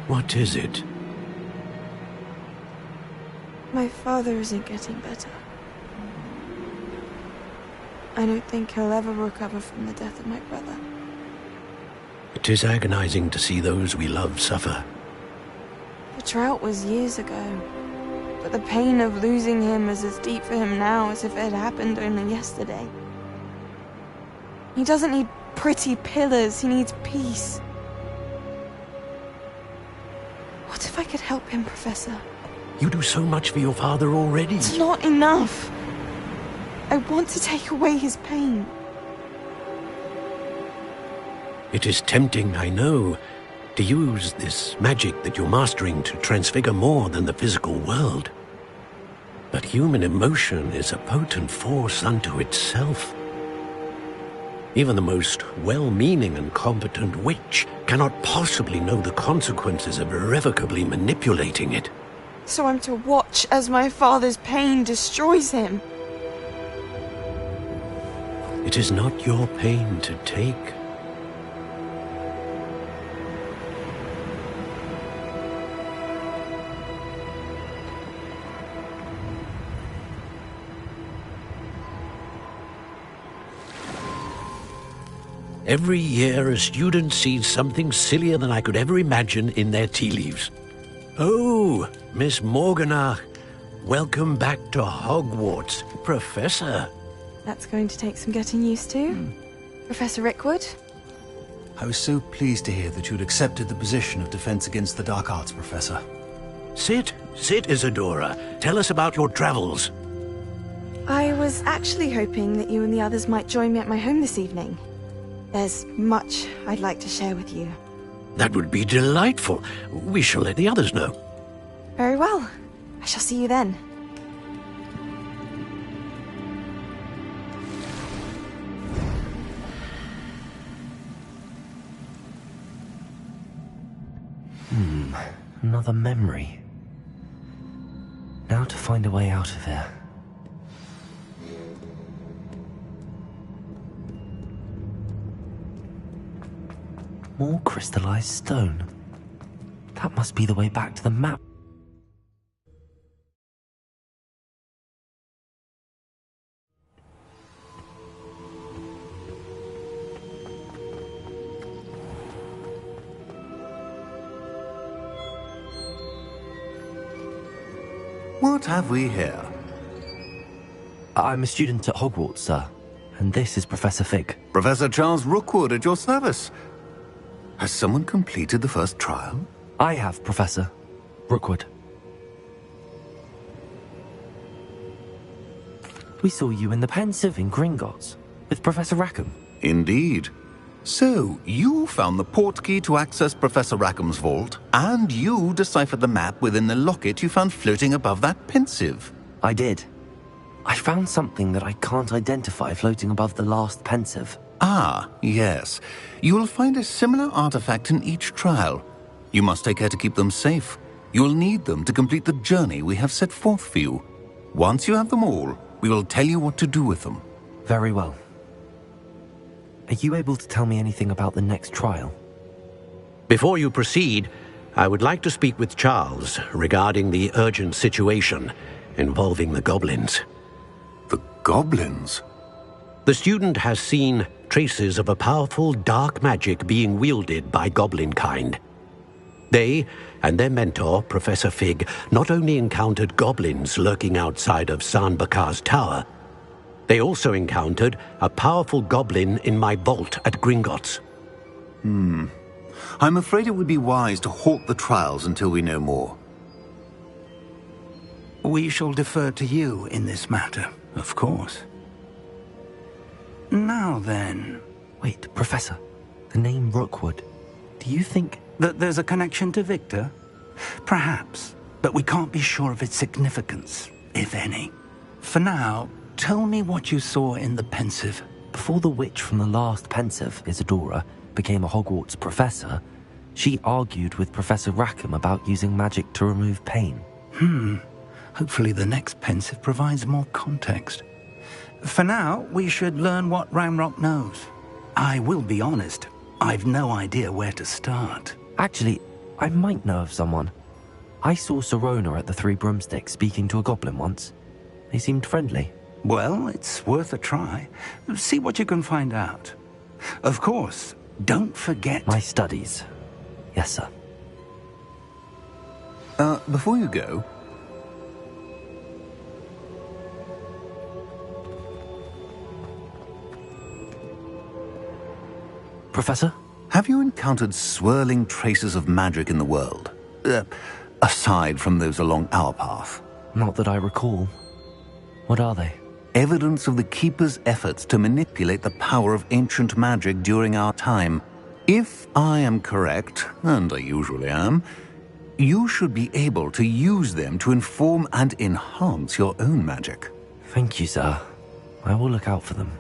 What is it? My father isn't getting better. I don't think he'll ever recover from the death of my brother. It is agonizing to see those we love suffer. The drought was years ago. but the pain of losing him is as deep for him now as if it had happened only yesterday. He doesn't need pretty pillars, he needs peace. What if I could help him, Professor? You do so much for your father already. It's not enough. I want to take away his pain. It is tempting, I know, to use this magic that you're mastering to transfigure more than the physical world. But human emotion is a potent force unto itself. Even the most well-meaning and competent witch cannot possibly know the consequences of irrevocably manipulating it. So I'm to watch as my father's pain destroys him. It is not your pain to take. Every year, a student sees something sillier than I could ever imagine in their tea leaves. Oh, Miss Morganach, welcome back to Hogwarts, Professor. That's going to take some getting used to. Professor Rickwood? I was so pleased to hear that you'd accepted the position of Defense Against the Dark Arts, Professor. Sit, Isadora. Tell us about your travels. I was actually hoping that you and the others might join me at my home this evening. There's much I'd like to share with you. That would be delightful. We shall let the others know. Very well. I shall see you then. Another memory. Now to find a way out of here. More crystallized stone. That must be the way back to the map. What have we here? I'm a student at Hogwarts, sir. And this is Professor Fig. Professor Charles Rookwood at your service. Has someone completed the first trial? I have, Professor Rookwood. We saw you in the Pensive in Gringotts with Professor Rackham. Indeed. So, you found the portkey to access Professor Rackham's vault, and you deciphered the map within the locket you found floating above that Pensive. I did. I found something that I can't identify floating above the last Pensive. Ah, yes. You will find a similar artifact in each trial. You must take care to keep them safe. You will need them to complete the journey we have set forth for you. Once you have them all, we will tell you what to do with them. Very well. Are you able to tell me anything about the next trial? Before you proceed, I would like to speak with Charles regarding the urgent situation involving the goblins. The goblins? The student has seen traces of a powerful dark magic being wielded by goblin kind. They and their mentor, Professor Fig, not only encountered goblins lurking outside of San Bakar's tower, they also encountered a powerful goblin in my vault at Gringotts. I'm afraid it would be wise to halt the trials until we know more. We shall defer to you in this matter, of course. Now then... Wait, Professor. The name Rookwood. Do you think... that there's a connection to Victor? Perhaps, but we can't be sure of its significance, if any. For now, tell me what you saw in the Pensive. Before the witch from the last Pensive, Isadora, became a Hogwarts professor, she argued with Professor Rackham about using magic to remove pain. Hopefully the next Pensive provides more context. For now, we should learn what Ramrock knows. I will be honest, I've no idea where to start. Actually, I might know of someone. I saw Sirona at the Three Broomsticks speaking to a goblin once. They seemed friendly. Well, it's worth a try. See what you can find out. Of course, don't forget... My studies. Yes, sir. Before you go, Professor? Have you encountered swirling traces of magic in the world? Aside from those along our path? Not that I recall. What are they? Evidence of the Keeper's efforts to manipulate the power of ancient magic during our time. If I am correct, and I usually am, you should be able to use them to inform and enhance your own magic. Thank you, sir. I will look out for them.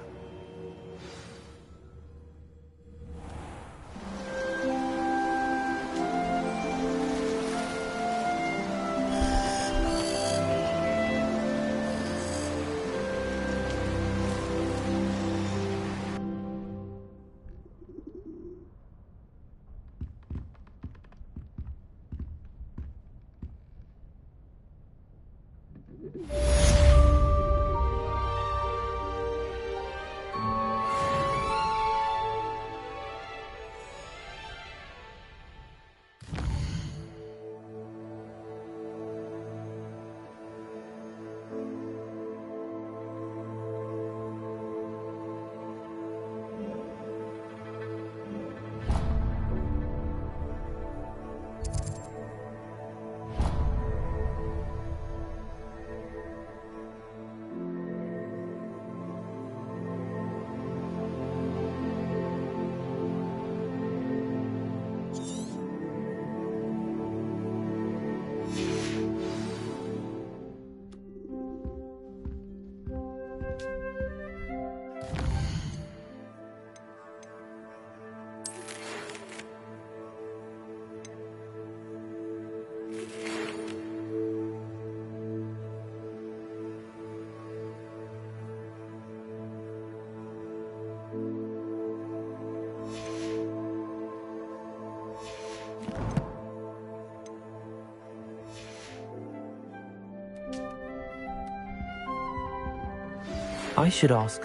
I should ask.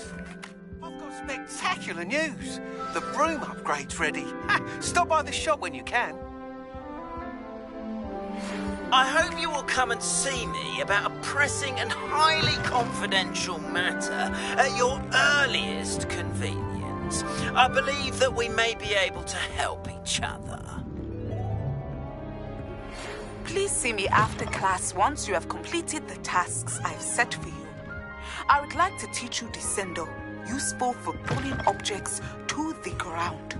I've got spectacular news. The broom upgrade's ready. Stop by the shop when you can. I hope you will come and see me about a pressing and highly confidential matter at your earliest convenience. I believe that we may be able to help each other. Please see me after class once you have completed the tasks I've set for you. I would like to teach you Descendo, useful for pulling objects to the ground.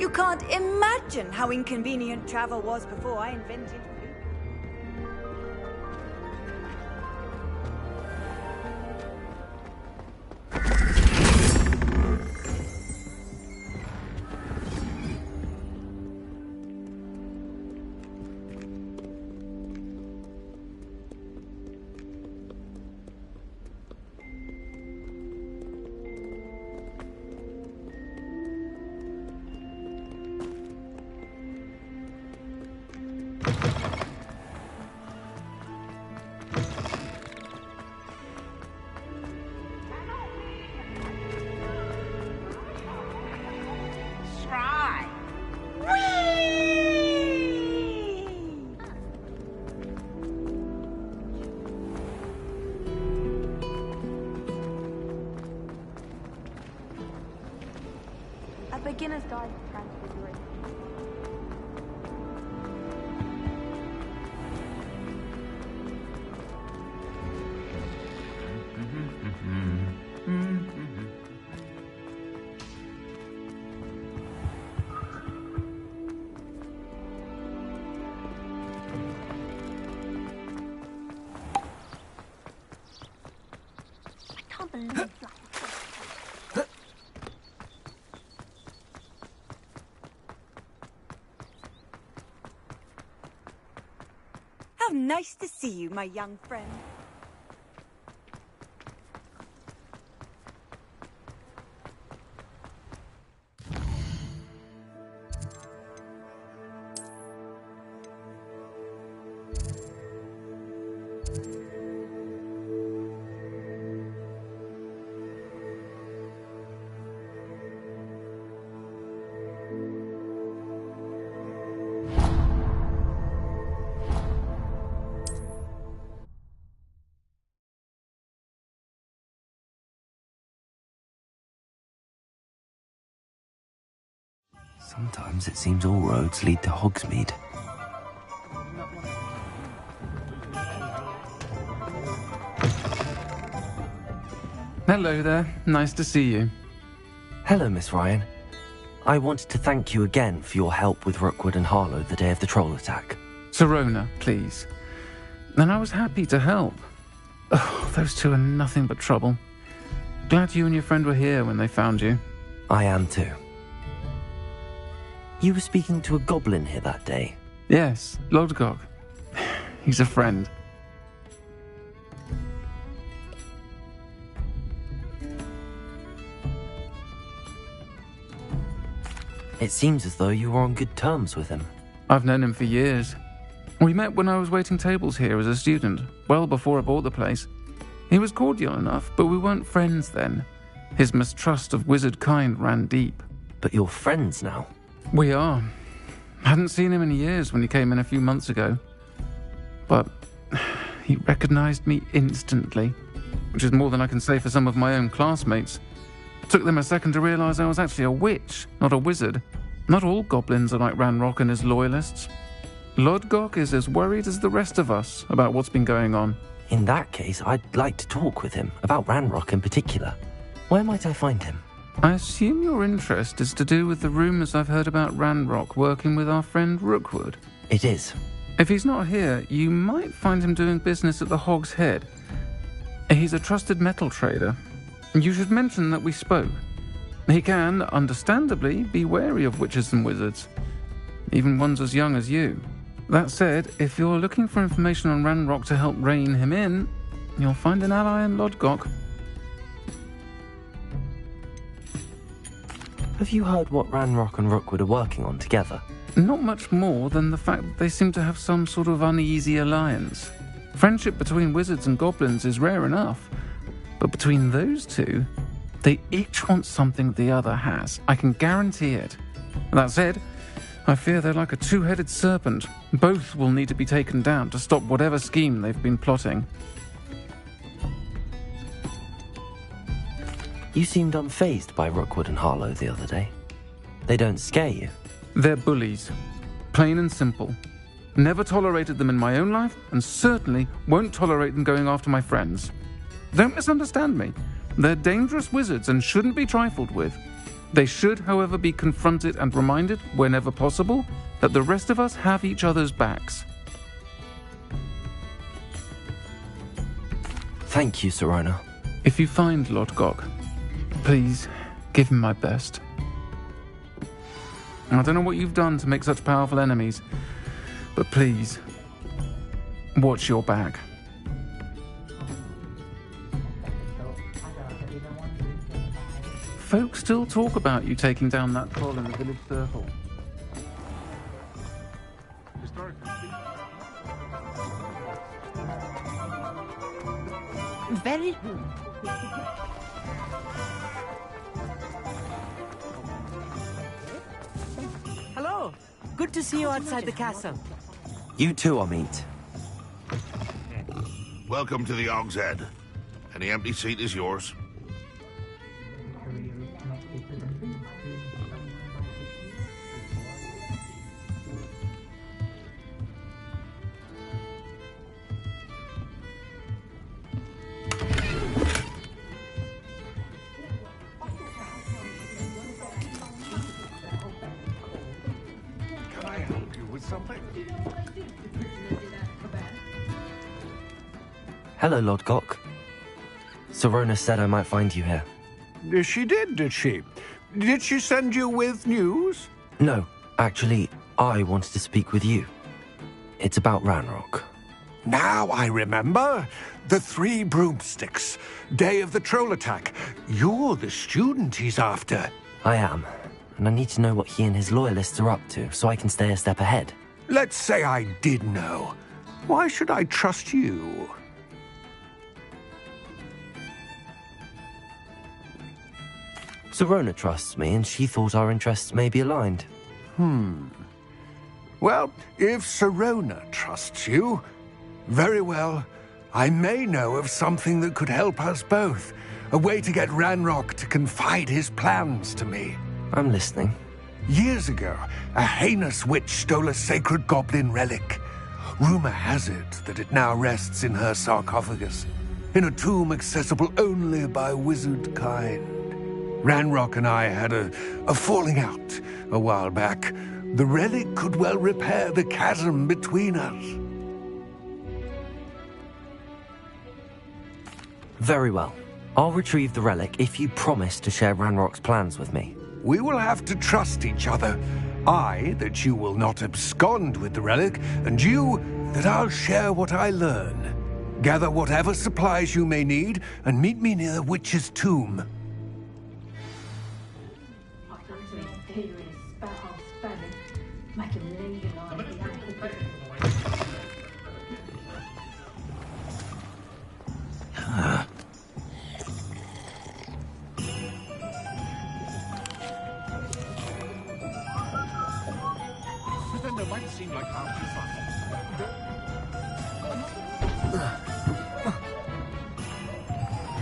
You can't imagine how inconvenient travel was before I invented food. A beginner's guide to transfiguration. I can't believe that. How nice to see you, my young friend. Sometimes it seems all roads lead to Hogsmeade. Hello there. Nice to see you. Hello, Miss Ryan. I wanted to thank you again for your help with Rookwood and Harlow the day of the troll attack. Serona, please. And I was happy to help. Oh, those two are nothing but trouble. Glad you and your friend were here when they found you. I am too. You were speaking to a goblin here that day? Yes, Lodgok. He's a friend. It seems as though you were on good terms with him. I've known him for years. We met when I was waiting tables here as a student, well before I bought the place. He was cordial enough, but we weren't friends then. His mistrust of wizard kind ran deep. But you're friends now? We are. Hadn't seen him in years when he came in a few months ago. But he recognized me instantly, which is more than I can say for some of my own classmates. Took them a second to realize I was actually a witch, not a wizard. Not all goblins are like Ranrock and his loyalists. Lodgok is as worried as the rest of us about what's been going on. In that case, I'd like to talk with him, about Ranrock in particular. Where might I find him? I assume your interest is to do with the rumours I've heard about Ranrock working with our friend Rookwood. It is. If he's not here, you might find him doing business at the Hog's Head. He's a trusted metal trader. You should mention that we spoke. He can, understandably, be wary of witches and wizards, even ones as young as you. That said, if you're looking for information on Ranrock to help rein him in, you'll find an ally in Lodgok. Have you heard what Ranrock and Rookwood are working on together? Not much more than the fact that they seem to have some sort of uneasy alliance. Friendship between wizards and goblins is rare enough, but between those two, they each want something the other has. I can guarantee it. That said, I fear they're like a two-headed serpent. Both will need to be taken down to stop whatever scheme they've been plotting. You seemed unfazed by Rookwood and Harlow the other day. They don't scare you? They're bullies. Plain and simple. Never tolerated them in my own life, and certainly won't tolerate them going after my friends. Don't misunderstand me. They're dangerous wizards and shouldn't be trifled with. They should, however, be confronted and reminded, whenever possible, that the rest of us have each other's backs. Thank you, Sirona. If you find Lord Gok, please give him my best. I don't know what you've done to make such powerful enemies, but please, watch your back. Folk still talk about you taking down that troll in the village circle. Very good. Hello. Good to see you outside the castle. You too, Amit. Welcome to the Og's Head. Any empty seat is yours. Hello, Lord Gok. Sirona said I might find you here. She did she? Did she send you with news? No, actually, I wanted to speak with you. It's about Ranrock. Now I remember. The 3 broomsticks. Day of the troll attack. You're the student he's after. I am, and I need to know what he and his loyalists are up to so I can stay a step ahead. Let's say I did know. Why should I trust you? Sirona trusts me, and she thought our interests may be aligned. Well, if Sirona trusts you, very well. I may know of something that could help us both. A way to get Ranrock to confide his plans to me. I'm listening. Years ago, a heinous witch stole a sacred goblin relic. Rumor has it that it now rests in her sarcophagus, in a tomb accessible only by wizard kind. Ranrock and I had a falling out a while back. The relic could well repair the chasm between us. Very well. I'll retrieve the relic if you promise to share Ranrock's plans with me. We will have to trust each other. I, that you will not abscond with the relic, and you, that I'll share what I learn. Gather whatever supplies you may need, and meet me near the witch's tomb.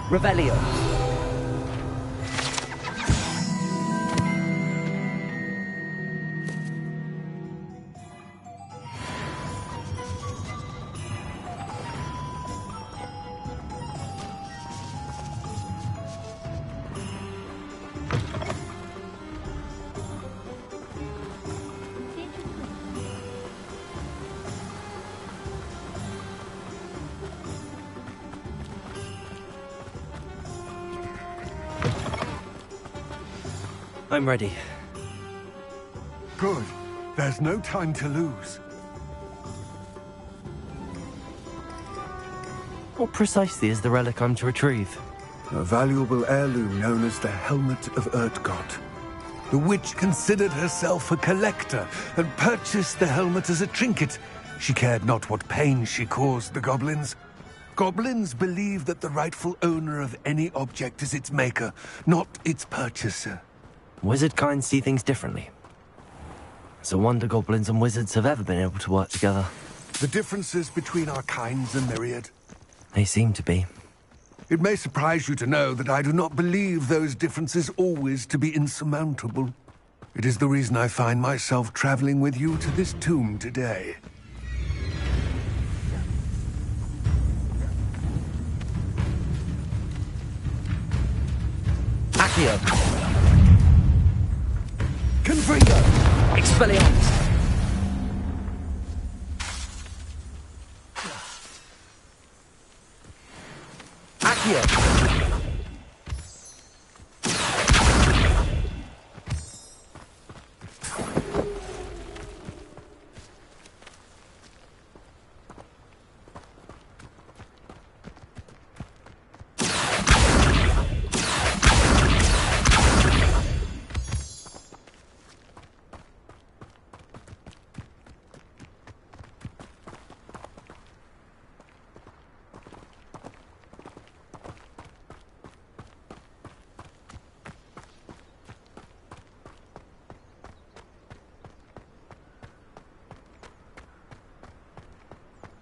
Revelio. I'm ready. Good. There's no time to lose. What precisely is the relic I'm to retrieve? A valuable heirloom known as the Helmet of Urtgott. The witch considered herself a collector and purchased the helmet as a trinket. She cared not what pain she caused the goblins. Goblins believe that the rightful owner of any object is its maker, not its purchaser. Wizard kind see things differently. It's a wonder goblins and wizards have ever been able to work together. The differences between our kinds are myriad. They seem to be. It may surprise you to know that I do not believe those differences always to be insurmountable. It is the reason I find myself traveling with you to this tomb today. Accio! Confringo! Expelliarmus! Accio!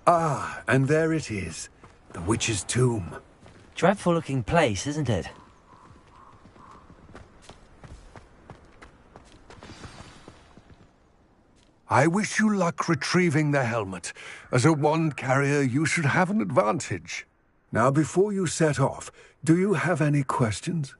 Ah, and there it is. The witch's tomb. Dreadful looking place, isn't it? I wish you luck retrieving the helmet. As a wand carrier, you should have an advantage. Now, before you set off, do you have any questions?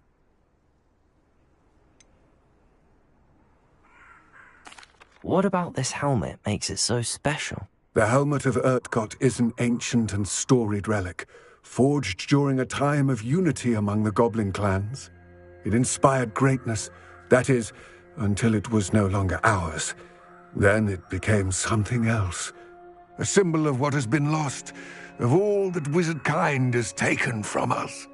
What about this helmet makes it so special? The helmet of Urtkot is an ancient and storied relic, forged during a time of unity among the goblin clans. It inspired greatness, that is, until it was no longer ours. Then it became something else. A symbol of what has been lost, of all that wizard kind has taken from us.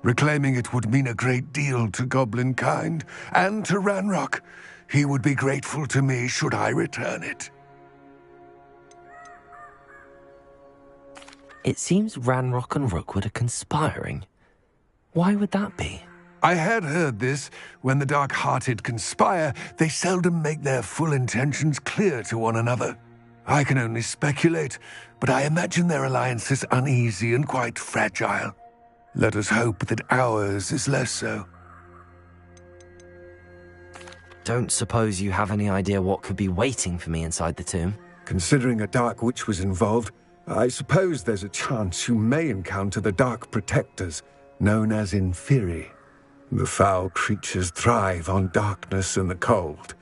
Reclaiming it would mean a great deal to goblin kind, and to Ranrock. He would be grateful to me should I return it. It seems Ranrock and Rookwood are conspiring. Why would that be? I had heard this. When the dark-hearted conspire, they seldom make their full intentions clear to one another. I can only speculate, but I imagine their alliance is uneasy and quite fragile. Let us hope that ours is less so. Don't suppose you have any idea what could be waiting for me inside the tomb? Considering a dark witch was involved, I suppose there's a chance you may encounter the Dark Protectors, known as Inferi. The foul creatures thrive on darkness and the cold.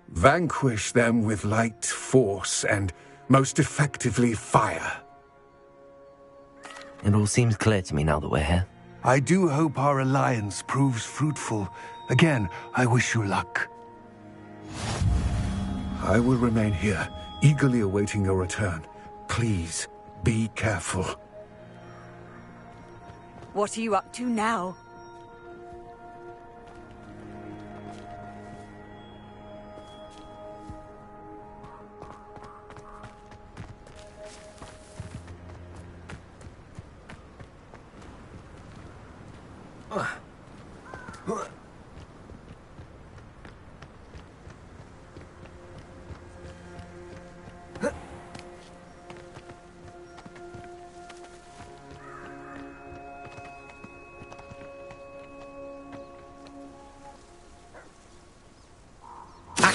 Vanquish them with light, force, and, most effectively, fire. It all seems clear to me now that we're here. I do hope our alliance proves fruitful. Again, I wish you luck. I will remain here, eagerly awaiting your return. Please, be careful. What are you up to now?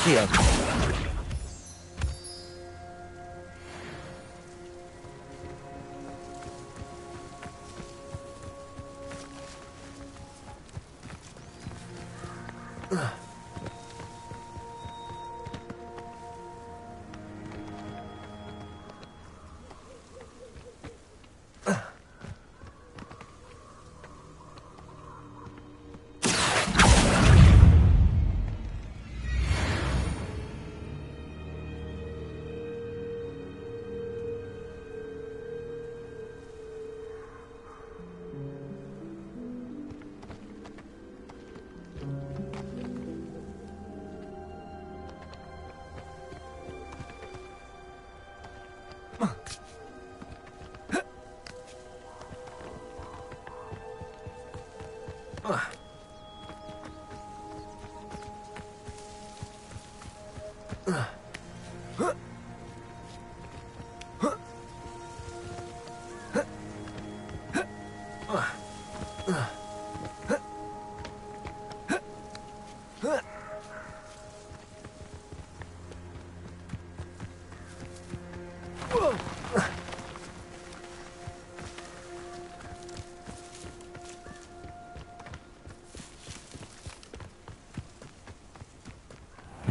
Accio!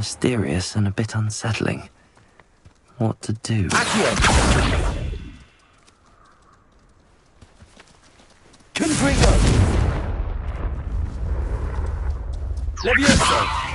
Mysterious and a bit unsettling. What to do? Confringo! Levioso!